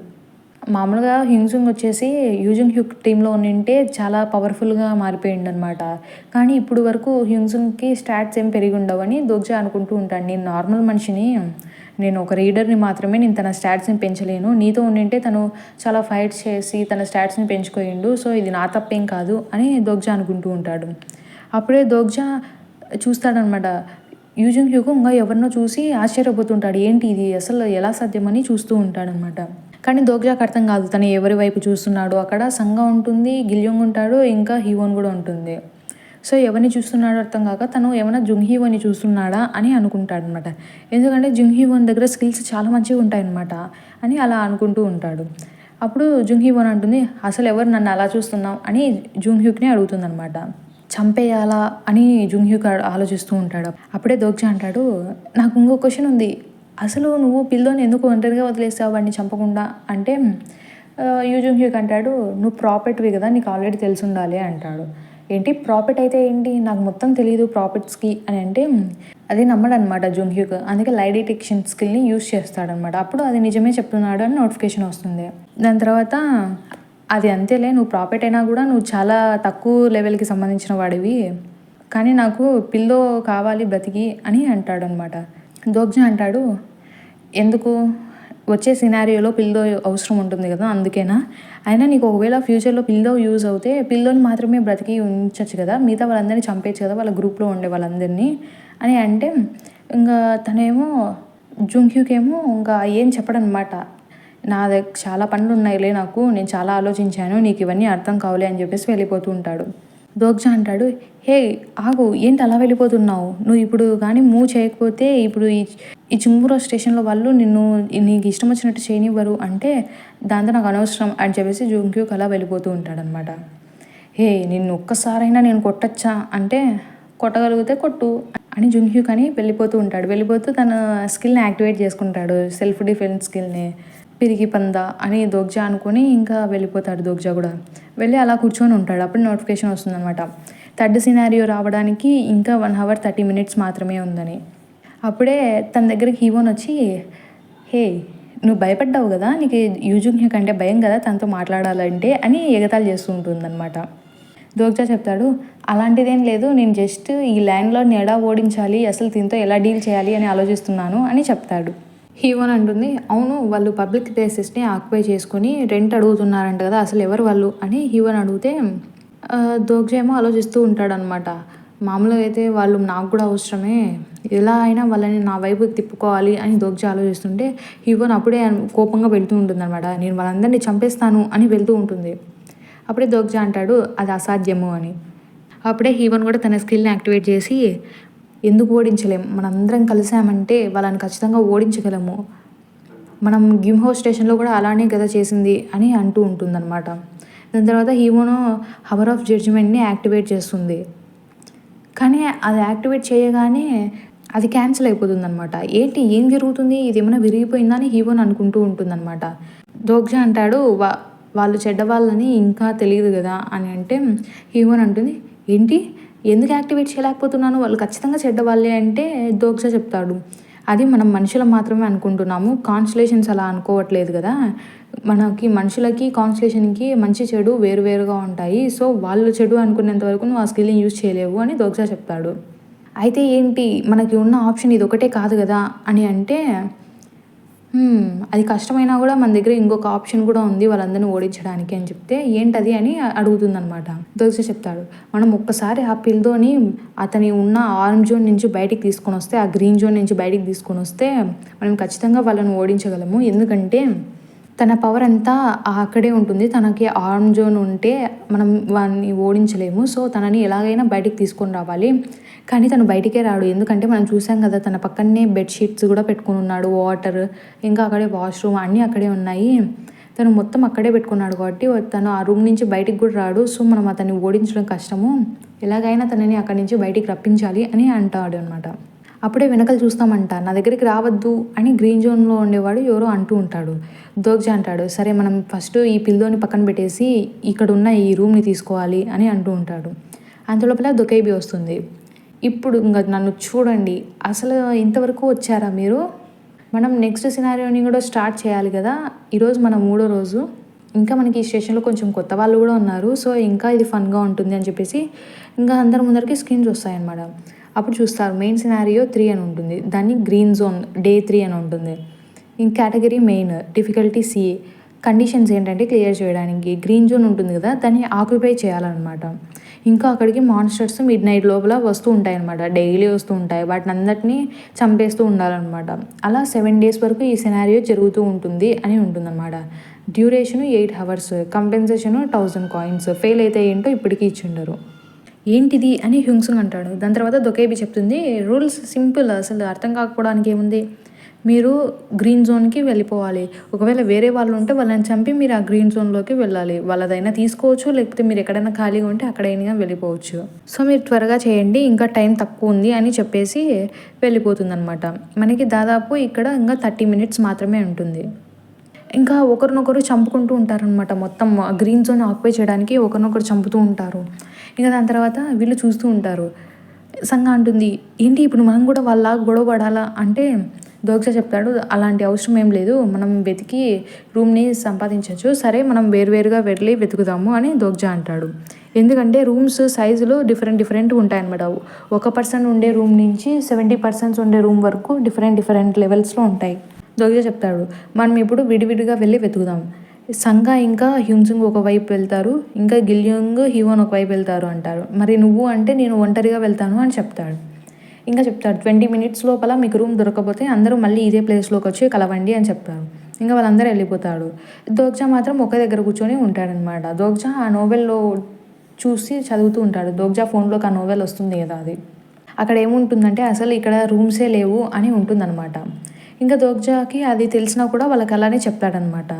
A: మామూలుగా హ్యూన్సుంగ్ వచ్చేసి జుంగ్యూక్ టీంలో ఉంటే చాలా పవర్ఫుల్గా మారిపోయింది అనమాట. కానీ ఇప్పుడు వరకు హ్యూన్సుంగ్కి స్టాట్స్ ఏం పెరిగి ఉండవని దోగ్జా అనుకుంటూ ఉంటాడు. నేను నార్మల్ మనిషిని, నేను ఒక రీడర్ని మాత్రమే, నేను తన స్టాట్స్ని పెంచలేను. నీతో ఉండింటే తను చాలా ఫైట్స్ చేసి తన స్టాట్స్ని పెంచుకోయిండు, సో ఇది నా తప్పేం కాదు అని దోగ్జా అనుకుంటూ ఉంటాడు. అప్పుడే దోగ్జా చూస్తాడనమాట. జుంగ్యూక్ ఇంకా ఎవరినో చూసి ఆశ్చర్యపోతుంటాడు, ఏంటి ఇది అసలు ఎలా సాధ్యమని చూస్తూ ఉంటాడనమాట. కానీ దోగ్జాకు అర్థం కాదు తను ఎవరి వైపు చూస్తున్నాడు. అక్కడ సంగా ఉంటుంది, గిల్యోంగ్ ఉంటాడు, ఇంకా హీవోన్ కూడా ఉంటుంది. సో ఎవరిని చూస్తున్నాడో అర్థం కాక తను ఏమైనా జుంగ్హీవోని చూస్తున్నాడా అని అనుకుంటాడనమాట. ఎందుకంటే జుంగ్హీవోన్ దగ్గర స్కిల్స్ చాలా మంచిగా ఉంటాయన్నమాట అని అలా అనుకుంటూ ఉంటాడు. అప్పుడు జుంగ్హీవోన్ అంటుంది, అసలు ఎవరు నన్ను అలా చూస్తున్నావు అని జుంగ్యూక్ని అడుగుతుందనమాట. చంపేయాలా అని జుంగ్యూక్ ఆలోచిస్తూ ఉంటాడు. అప్పుడే దోగ్జా అంటాడు, నాకు ఇంకో క్వశ్చన్ ఉంది, అసలు నువ్వు పిల్లోని ఎందుకు ఒంటరిగా వదిలేసావు వాడిని చంపకుండా అంటే జుంగ్యూక్ అంటాడు, నువ్వు ప్రాపర్ట్వి కదా, నీకు ఆల్రెడీ తెలిసి ఉండాలి అంటాడు. ఏంటి ప్రాఫిట్ అయితే ఏంటి, నాకు మొత్తం తెలియదు ప్రాఫిట్స్కి అని అంటే అది నమ్మడనమాట జుంగ్‌హ్యూక్. అందుకే లై డిటెక్షన్ స్కిల్‌ని యూజ్ చేస్తాడనమాట. అప్పుడు అది నిజమే చెప్తున్నాడు అని నోటిఫికేషన్ వస్తుంది. దాని తర్వాత అది అంతేలే, నువ్వు ప్రాఫిట్ అయినా కూడా నువ్వు చాలా తక్కువ లెవెల్‌కి సంబంధించిన వాడివి. కానీ నాకు పిల్లో కావాలి బ్రతికి అని అంటాడనమాట. దోగ్జా అంటాడు, ఎందుకు? వచ్చే సినారియోలో పిల్లో అవసరం ఉంటుంది కదా, అందుకేనా? అయినా నీకు ఒకవేళ ఫ్యూచర్లో పిల్లో యూజ్ అవుతే పిల్లోని మాత్రమే బ్రతికి ఉంచొచ్చు కదా, మిగతా వాళ్ళందరినీ చంపేయచ్చు కదా, వాళ్ళ గ్రూప్లో ఉండే వాళ్ళందరినీ అని అంటే, ఇంకా తనేమో జుంగ్‌హ్యూకేమో ఇంకా ఏం చెప్పడనమాట. నా చాలా పనులు ఉన్నాయిలే నాకు, నేను చాలా ఆలోచించాను, నీకు ఇవన్నీ అర్థం కావులే అని చెప్పేసి వెళ్ళిపోతూ ఉంటాడు. దోగ్జా అంటాడు, హే ఆగు, ఏంటి అలా వెళ్ళిపోతున్నావు? నువ్వు ఇప్పుడు కానీ మూవ్ చేయకపోతే ఇప్పుడు ఈ చింగురో స్టేషన్లో వాళ్ళు నీకు ఇష్టం వచ్చినట్టు చేయనివ్వరు అంటే, దాంతో నాకు అనవసరం అని చెప్పేసి జుంగ్‌హ్యూక్ అలా వెళ్ళిపోతూ ఉంటాడనమాట. హే నిన్ను ఒక్కసారైనా నేను కొట్టచ్చా అంటే, కొట్టగలిగితే కొట్టు అని జుంగ్‌హ్యూక్ అని వెళ్ళిపోతూ ఉంటాడు. వెళ్ళిపోతూ తన స్కిల్ని యాక్టివేట్ చేసుకుంటాడు, సెల్ఫ్ డిఫెన్స్ స్కిల్ని. పిరికి పంద అని దోగ్జా అనుకుని ఇంకా వెళ్ళిపోతాడు. దోగ్జా కూడా వెళ్ళి అలా కూర్చొని ఉంటాడు. అప్పుడు నోటిఫికేషన్ వస్తుందన్నమాట, థర్డ్ సినారియో రావడానికి ఇంకా 1 hour 30 minutes మాత్రమే ఉందని. అప్పుడే తన దగ్గరికి హీవోన్ వచ్చి, హే నువ్వు భయపడ్డావు కదా, నీకు జుంగ్‌హ్యూక్ అంటే భయం కదా తనతో మాట్లాడాలంటే అని ఎగతాళి చేస్తూ ఉంటుందన్నమాట. దోగ్జా చెప్తాడు, అలాంటిదేం లేదు, నేను జస్ట్ ఈ ల్యాండ్‌లార్డ్‌ని ఎలా ఓడించాలి, అసలు దీంతో ఎలా డీల్ చేయాలి అని ఆలోచిస్తున్నాను అని చెప్తాడు. హీవోన్ అంటుంది, అవును వాళ్ళు పబ్లిక్ ప్లేసెస్ని ఆక్యుపై చేసుకొని రెంట్ అడుగుతున్నారంట కదా, అసలు ఎవరు వాళ్ళు అని హీవోన్ అడిగితే దోగ్జా ఏమో ఆలోచిస్తూ ఉంటాడనమాట. మామూలుగా అయితే వాళ్ళు నాకు కూడా అవసరమే, ఎలా అయినా వాళ్ళని నా వైపుకి తిప్పుకోవాలి అని దోగ్జా ఆలోచిస్తుంటే, హీవోన్ అప్పుడే కోపంగా వెళ్తూ ఉంటుందన్నమాట. నేను వాళ్ళందరినీ చంపేస్తాను అని వెళ్తూ ఉంటుంది. అప్పుడే దోగ్జా అంటాడు, అది అసాధ్యము అని. అప్పుడే హీవోన్ కూడా తన స్కిల్ని యాక్టివేట్ చేసి, ఎందుకు ఓడించలేం, మనందరం కలిసామంటే వాళ్ళని ఖచ్చితంగా ఓడించగలము, మనం గిమ్హో స్టేషన్లో కూడా అలానే కదా చేసింది అని అంటూ ఉంటుందన్నమాట. దాని తర్వాత హీవోను హవర్ ఆఫ్ జడ్జిమెంట్ని యాక్టివేట్ చేస్తుంది. కానీ అది యాక్టివేట్ చేయగానే అది క్యాన్సిల్ అయిపోతుందన్నమాట. ఏంటి ఏం జరుగుతుంది, ఇది ఏమైనా విరిగిపోయిందా అని హీవోన్ అనుకుంటూ ఉంటుందన్నమాట. దోగ్జా అంటాడు, వాళ్ళు చెడ్డవాళ్ళని ఇంకా తెలియదు కదా అని అంటే, హీవోన్ అంటుంది, ఏంటి ఎందుకు యాక్టివేట్ చేయలేకపోతున్నాను, వాళ్ళు ఖచ్చితంగా చెడ్డవాళ్ళే అంటే దోగ్జా చెప్తాడు, అది మనం మనుషులం మాత్రమే అనుకుంటున్నాము, కాన్స్టలేషన్స్ అలా అనుకోవట్లేదు కదా, మనకి మనుషులకి కాన్స్టలేషన్కి మంచి చెడు వేరువేరుగా ఉంటాయి, సో వాళ్ళు చెడు అనుకునేంత వరకు నువ్వు ఆ స్కిల్ని యూజ్ చేయలేవు అని దోగ్జా చెప్తాడు. అయితే ఏంటి మనకి ఉన్న ఆప్షన్ ఇది ఒకటే కాదు కదా అని అంటే, అది కష్టమైనా కూడా మన దగ్గర ఇంకొక ఆప్షన్ కూడా ఉంది వాళ్ళందరినీ ఓడించడానికి అని చెప్తే, ఏంటది అని అడుగుతుందనమాట. దోగ్జా చెప్తాడు, మనం ఒక్కసారి ఆ పిల్తోని అతని ఉన్న ఆరెంజ్ జోన్ నుంచి బయటికి తీసుకొని వస్తే, ఆ గ్రీన్ జోన్ నుంచి బయటికి తీసుకొని వస్తే మనం ఖచ్చితంగా వాళ్ళని ఓడించగలము, ఎందుకంటే తన పవర్ అంతా అక్కడే ఉంటుంది, తనకి ఆరెంజ్ జోన్ ఉంటే మనం వాడిని ఓడించలేము, సో తనని ఎలాగైనా బయటికి తీసుకొని రావాలి. కానీ తను బయటికే రాడు, ఎందుకంటే మనం చూసాం కదా తన పక్కనే బెడ్షీట్స్ కూడా పెట్టుకుని ఉన్నాడు, వాటర్, ఇంకా అక్కడే వాష్రూమ్ అన్నీ అక్కడే ఉన్నాయి, తను మొత్తం అక్కడే పెట్టుకున్నాడు కాబట్టి తను ఆ రూమ్ నుంచి బయటికి కూడా రాడు, సో మనం అతన్ని ఓడించడం కష్టము, ఎలాగైనా తనని అక్కడి నుంచి బయటికి రప్పించాలి అని అంటాడు అనమాట. అప్పుడే వెనకలు చూస్తామంట, నా దగ్గరికి రావద్దు అని గ్రీన్ జోన్లో ఉండేవాడు ఎవరో అంటూ ఉంటాడు. దోగ్జా అంటాడు, సరే మనం ఫస్ట్ ఈ పిల్లోని పక్కన పెట్టేసి ఇక్కడ ఉన్న ఈ రూమ్ని తీసుకోవాలి అని అంటూ ఉంటాడు. అంతలోపల దొకైబి వస్తుంది. ఇప్పుడు ఇంకా నన్ను చూడండి, అసలు ఇంతవరకు వచ్చారా మీరు, మనం నెక్స్ట్ సినారియోని కూడా స్టార్ట్ చేయాలి కదా, ఈరోజు మన 3వ రోజు, ఇంకా మనకి ఈ స్టేషన్లో కొంచెం కొత్త వాళ్ళు కూడా ఉన్నారు, సో ఇంకా ఇది ఫన్గా ఉంటుంది అని చెప్పేసి ఇంకా అందరి ముందరికి స్క్రీన్స్ వస్తాయన్నమాట. అప్పుడు చూస్తారు మెయిన్ సినారియో 3 అని ఉంటుంది, దాన్ని గ్రీన్ జోన్ డే 3 అని ఉంటుంది. ఇంక category main difficulty C, conditions ఏంటంటే క్లియర్ చేయడానికి గ్రీన్ జోన్ ఉంటుంది కదా, దాన్ని ఆక్యుపై చేయాలన్నమాట. ఇంకా అక్కడికి మాన్స్టర్స్ మిడ్ నైట్ లోపల వస్తూ ఉంటాయి అనమాట, డైలీ వస్తూ ఉంటాయి, వాటిని అందరినీ చంపేస్తూ ఉండాలన్నమాట. అలా 7 days వరకు ఈ సినారియో జరుగుతూ ఉంటుంది అని ఉంటుందన్నమాట. డ్యూరేషను 8 hours, కంపెన్సేషను 1000 coins, ఫెయిల్ అయితే ఏంటో ఇప్పటికీ ఇచ్చిండరు. ఏంటిది అని హ్యూంగ్సుంగ్ అంటాడు. దాని తర్వాత దొకైబి చెప్తుంది, రూల్స్ సింపుల్, అసలు అర్థం కాకపోవడానికి ఏముంది, మీరు గ్రీన్ జోన్కి వెళ్ళిపోవాలి, ఒకవేళ వేరే వాళ్ళు ఉంటే వాళ్ళని చంపి మీరు ఆ గ్రీన్ జోన్లోకి వెళ్ళాలి, వాళ్ళదైనా తీసుకోవచ్చు, లేకపోతే మీరు ఎక్కడైనా ఖాళీగా ఉంటే అక్కడైనా వెళ్ళిపోవచ్చు, సో మీరు త్వరగా చేయండి, ఇంకా టైం తక్కువ ఉంది అని చెప్పేసి వెళ్ళిపోతుందనమాట. మనకి దాదాపు ఇక్కడ ఇంకా 30 minutes మాత్రమే ఉంటుంది. ఇంకా ఒకరినొకరు చంపుకుంటూ ఉంటారనమాట, మొత్తం గ్రీన్ జోన్ ఆక్యుపై చేయడానికి ఒకరినొకరు చంపుతూ ఉంటారు. ఇంకా దాని తర్వాత వీళ్ళు చూస్తూ ఉంటారు, సంగ అంటుంది, ఏంటి ఇప్పుడు మనం కూడా వాళ్ళ గొడవ పడాలా అంటే దోగ్జా చెప్తాడు, అలాంటి అవసరం ఏం లేదు, మనం వెతికి రూమ్ని సంపాదించవచ్చు, సరే మనం వేరువేరుగా వెళ్ళి వెతుకుదాము అని దోగ్జా అంటాడు. ఎందుకంటే రూమ్స్ సైజులు డిఫరెంట్ ఉంటాయన్నమాట. ఒక పర్సన్ ఉండే రూమ్ నుంచి 70 పర్సన్స్ ఉండే రూమ్ వరకు డిఫరెంట్ లెవెల్స్లో ఉంటాయి. దోగ్జా చెప్తాడు, మనం ఇప్పుడు విడివిడిగా వెళ్ళి వెతుకుదాం. సంగ ఇంకా హ్యూన్సుంగ్ ఒకవైపు వెళ్తారు, ఇంకా గిల్యోంగ్ హీవోన్ ఒకవైపు వెళ్తారు అంటారు. మరి నువ్వు అంటే నేను ఒంటరిగా వెళ్తాను అని చెప్తాడు. ఇంకా చెప్తాడు 20 మినిట్స్ లోపల మీకు రూమ్ దొరకకపోతే అందరూ మళ్ళీ ఇదే ప్లేస్లోకి వచ్చి కలవండి అని చెప్తారు. ఇంకా వాళ్ళందరూ వెళ్ళిపోతాడు. దోగ్జా మాత్రం ఒకే దగ్గర కూర్చొని ఉంటాడనమాట. దోగ్జా ఆ నోవెల్లో చూసి చదువుతూ ఉంటాడు. దోగ్జా ఫోన్లోకి ఆ నోవెల్ వస్తుంది కదా, అది అక్కడ ఏముంటుందంటే అసలు ఇక్కడ రూమ్సే లేవు అని ఉంటుందన్నమాట. ఇంకా దోగ్జాకి అది తెలిసినా కూడా వాళ్ళకి అలానే చెప్తాడనమాట.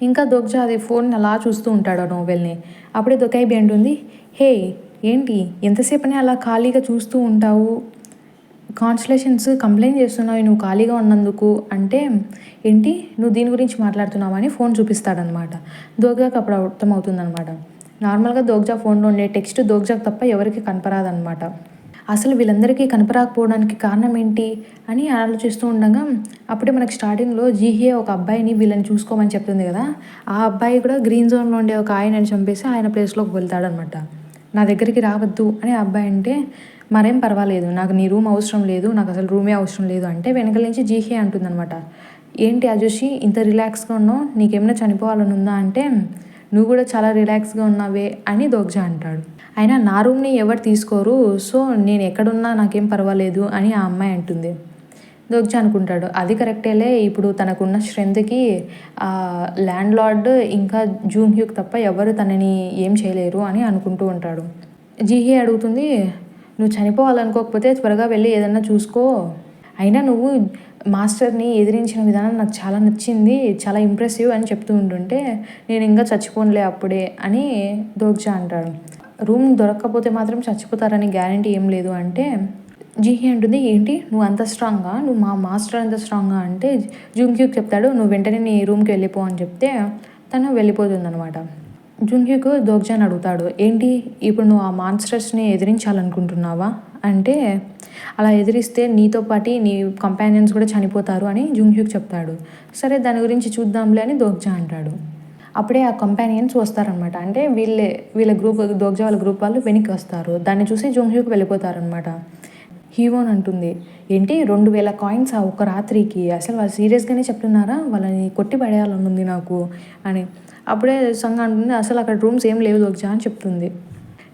A: ఇంకా దోగ్జా అది ఫోన్ అలా చూస్తూ ఉంటాడు ఆ నోవెల్ని. అప్పుడే దొకైబి అంటుంది, హే ఏంటి ఎంతసేపని అలా ఖాళీగా చూస్తూ ఉంటావు, కాన్స్టలేషన్స్ కంప్లైంట్ చేస్తున్నావు నువ్వు ఖాళీగా ఉన్నందుకు అంటే, ఏంటి నువ్వు దీని గురించి మాట్లాడుతున్నావు అని ఫోన్ చూపిస్తాడనమాట. దోగ్జాకి అప్పుడు అర్థమవుతుందనమాట. నార్మల్గా దోగ్జా ఫోన్లో ఉండే టెక్స్ట్ దోగ్జాకి తప్ప ఎవరికి కనపరాదనమాట. అసలు వీళ్ళందరికీ కనపరాకపోవడానికి కారణం ఏంటి అని ఆలోచిస్తూ ఉండగా అప్పుడే మనకి స్టార్టింగ్లో జీహే ఒక అబ్బాయిని వీళ్ళని చూసుకోమని చెప్తుంది కదా, ఆ అబ్బాయి కూడా గ్రీన్ జోన్లో ఉండే ఒక ఆయనని చంపేసి ఆయన ప్లేస్లోకి వెళ్తాడనమాట. నా దగ్గరికి రావద్దు అని ఆ అబ్బాయి అంటే, మరేం పర్వాలేదు, నాకు నీ రూమ్ అవసరం లేదు, నాకు అసలు రూమే అవసరం లేదు అంటే వెనకల నుంచి జీహే అంటుందన్నమాట, ఏంటి అజుషి ఇంత రిలాక్స్గా ఉన్నావు, నీకేమైనా చనిపోవాలని ఉందా అంటే, నువ్వు కూడా చాలా రిలాక్స్గా ఉన్నావే అని దోగ్జా అంటాడు. అయినా నా రూమ్ని ఎవరు తీసుకోరు, సో నేను ఎక్కడున్నా నాకేం పర్వాలేదు అని ఆ అమ్మాయి అంటుంది. దోగ్జా అనుకుంటాడు, అది కరెక్టేలే, ఇప్పుడు తనకున్న స్ట్రెంత్కి ల్యాండ్ లార్డ్ ఇంకా జూన్ హ్యూక్ తప్ప ఎవరు తనని ఏం చేయలేరు అని అనుకుంటూ ఉంటాడు. జీహే అడుగుతుంది, నువ్వు చనిపోవాలనుకోకపోతే త్వరగా వెళ్ళి ఏదన్నా చూసుకో, అయినా నువ్వు మాస్టర్ని ఎదిరించిన విధానం నాకు చాలా నచ్చింది, చాలా ఇంప్రెసివ్ అని చెప్తూ ఉంటుంటే, నేను ఇంకా చచ్చిపోనులే అప్పుడే అని దోగ్జా అంటాడు. రూమ్ దొరక్కపోతే మాత్రం చచ్చిపోతారని గ్యారంటీ ఏం లేదు అంటే, జీహీ అంటుంది, ఏంటి నువ్వు అంత స్ట్రాంగ్గా, నువ్వు మా మాస్టర్ అంత స్ట్రాంగ్గా అంటే జూన్హ్యూక్ చెప్తాడు, నువ్వు వెంటనే నీ రూమ్కి వెళ్ళిపో అని చెప్తే తను వెళ్ళిపోతుందనమాట. జూన్హ్యూక్ దోగ్జాని అడుగుతాడు, ఏంటి ఇప్పుడు నువ్వు ఆ మాన్స్టర్స్ని ఎదిరించాలనుకుంటున్నావా అంటే, అలా ఎదిరిస్తే నీతో పాటు నీ కంపానియన్స్ కూడా చనిపోతారు అని జూన్హ్యూక్ చెప్తాడు. సరే దాని గురించి చూద్దాంలే అని దోగ్జా అంటాడు. అప్పుడే ఆ కంపానియన్స్ వస్తారనమాట. అంటే వీళ్ళ గ్రూప్, దోగ్జా వాళ్ళ గ్రూప్ వాళ్ళు వెనక్కి వస్తారు. దాన్ని చూసి జోంగ్హ్యూకి వెళ్ళిపోతారనమాట. హీవోన్ అంటుంది, ఏంటి 2000 కాయిన్స్ ఆ ఒక్క రాత్రికి, అసలు వాళ్ళు సీరియస్గానే చెప్తున్నారా, వాళ్ళని కొట్టి పడేయాలని ఉంది నాకు అని. అప్పుడే సంగ అంటుంది, అసలు అక్కడ రూమ్స్ ఏం లేవు దోగ్జా అని చెప్తుంది.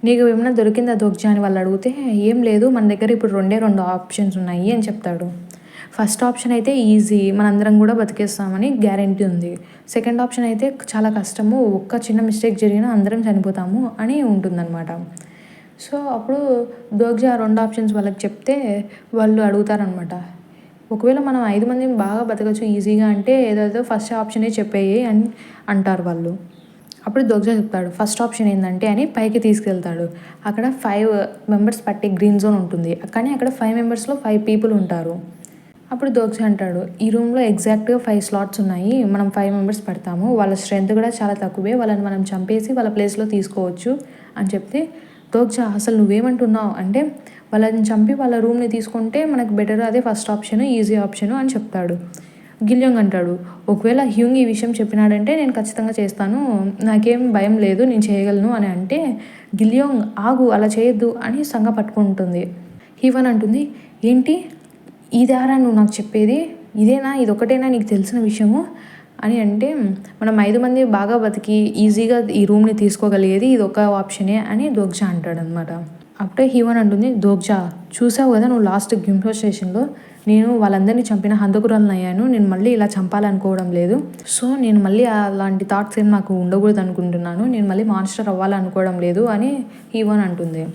A: నీకు ఏమైనా దొరికిందా దోగ్జా అని వాళ్ళు అడిగితే, ఏం లేదు, మన దగ్గర ఇప్పుడు 2 ఆప్షన్స్ ఉన్నాయి అని చెప్తాడు. ఫస్ట్ ఆప్షన్ అయితే ఈజీ, మనందరం కూడా బతికేస్తామని గ్యారెంటీ ఉంది. సెకండ్ ఆప్షన్ అయితే చాలా కష్టము, ఒక్క చిన్న మిస్టేక్ జరిగినా అందరం చనిపోతాము అని ఉంటుందన్నమాట. సో అప్పుడు దోగ్జా 2 ఆప్షన్స్ వాళ్ళకి చెప్తే వాళ్ళు అడుగుతారనమాట, ఒకవేళ మనం 5 మందిని బాగా బతకచ్చు ఈజీగా అంటే ఏదైతే ఫస్ట్ ఆప్షనే చెప్పేయి అని అంటారు వాళ్ళు. అప్పుడు దోగ్జా చెప్తాడు, ఫస్ట్ ఆప్షన్ ఏంటంటే అని పైకి తీసుకెళ్తాడు. అక్కడ 5 మెంబర్స్ పట్టే గ్రీన్ జోన్ ఉంటుంది, కానీ అక్కడ 5 మెంబర్స్లో 5 పీపుల్ ఉంటారు. అప్పుడు దోగ్జా అంటాడు, ఈ రూమ్లో ఎగ్జాక్ట్గా 5 స్లాట్స్ ఉన్నాయి, మనం 5 మెంబర్స్ పడతాము, వాళ్ళ స్ట్రెంత్ కూడా చాలా తక్కువే, వాళ్ళని మనం చంపేసి వాళ్ళ ప్లేస్లో తీసుకోవచ్చు అని చెప్తే, దోగ్జా అసలు నువ్వేమంటున్నావు అంటే, వాళ్ళని చంపి వాళ్ళ రూమ్ని తీసుకుంటే మనకు బెటర్, అదే ఫస్ట్ ఆప్షన్, ఈజీ ఆప్షను అని చెప్తాడు. గిల్యోంగ్ అంటాడు, ఒకవేళ హ్యూంగ్ ఈ విషయం చెప్పినాడంటే నేను ఖచ్చితంగా చేస్తాను, నాకేం భయం లేదు, నేను చేయగలను అని అంటే, గిల్యోంగ్ ఆగు, అలా చేయొద్దు అని సంగ పట్టుకుంటుంది. హీవన్ అంటుంది, ఏంటి ఇదారా నువ్వు నాకు చెప్పేది, ఇదేనా, ఇదొకటేనా నీకు తెలిసిన విషయము అని అంటే, మనం 5 మంది బాగా బతికి ఈజీగా ఈ రూమ్ని తీసుకోగలిగేది ఇది ఒక ఆప్షనే అని దోగ్జా అంటాడనమాట. అప్పుడే హీవన్ అంటుంది, దోగ్జా చూసావు కదా నువ్వు లాస్ట్ గింహో స్టేషన్లో నేను వాళ్ళందరినీ చంపిన హంతకురాలను అయ్యాను, నేను మళ్ళీ ఇలా చంపాలనుకోవడం లేదు, సో నేను మళ్ళీ అలాంటి థాట్స్ ఏం నాకు ఉండకూడదు అనుకుంటున్నాను, నేను మళ్ళీ మాన్స్టర్ అవ్వాలనుకోవడం లేదు అని హీవన్ అంటుంది.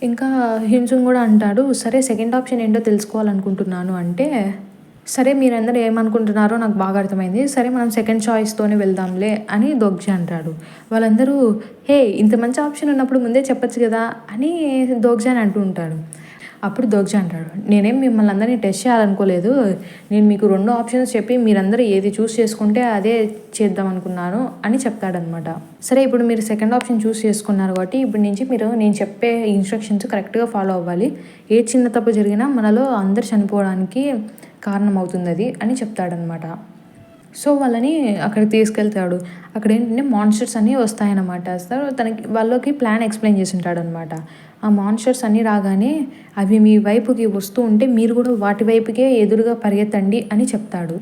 A: ఇంకా హిమ్సున్ కూడా అంటాడు, సరే సెకండ్ ఆప్షన్ ఏంటో తెలుసుకోవాలనుకుంటున్నాను అంటే, సరే మీరందరూ ఏమనుకుంటున్నారో నాకు బాగా అర్థమైంది, సరే మనం సెకండ్ చాయిస్తోనే వెళ్దాంలే అని దోగ్జా అంటాడు. వాళ్ళందరూ, హే ఇంత మంచి ఆప్షన్ ఉన్నప్పుడు ముందే చెప్పచ్చు కదా అని దోగ్జా అని అంటూ ఉంటాడు. అప్పుడు దోగ్జా అంటాడు, నేనేం మిమ్మల్ని అందరినీ టెస్ట్ చేయాలనుకోలేదు, నేను మీకు 2 ఆప్షన్స్ చెప్పి మీరందరూ ఏది చూస్ చేసుకుంటే అదే చేద్దాం అనుకున్నాను అని చెప్తాడనమాట. సరే ఇప్పుడు మీరు సెకండ్ ఆప్షన్ చూస్ చేసుకున్నారు కాబట్టి ఇప్పటి నుంచి మీరు నేను చెప్పే ఇన్స్ట్రక్షన్స్ కరెక్ట్గా ఫాలో అవ్వాలి. ఏ చిన్న తప్పు జరిగినా మనలో అందరు చనిపోవడానికి కారణం అవుతుంది అది అని చెప్తాడనమాట. సో వాళ్ళని అక్కడికి తీసుకెళ్తాడు. అక్కడ ఏంటంటే మాన్స్టర్స్ అన్నీ వస్తాయన్నమాట. సో తనకి వాళ్ళకి ప్లాన్ ఎక్స్ప్లెయిన్ చేసి ఉంటాడనమాట. ఆ మాన్స్టర్స్ అన్నీ రాగానే అవి మీ వైపుకి వస్తూ ఉంటే మీరు కూడా వాటి వైపుకే ఎదురుగా పరిగెత్తండి అని చెప్తాడు.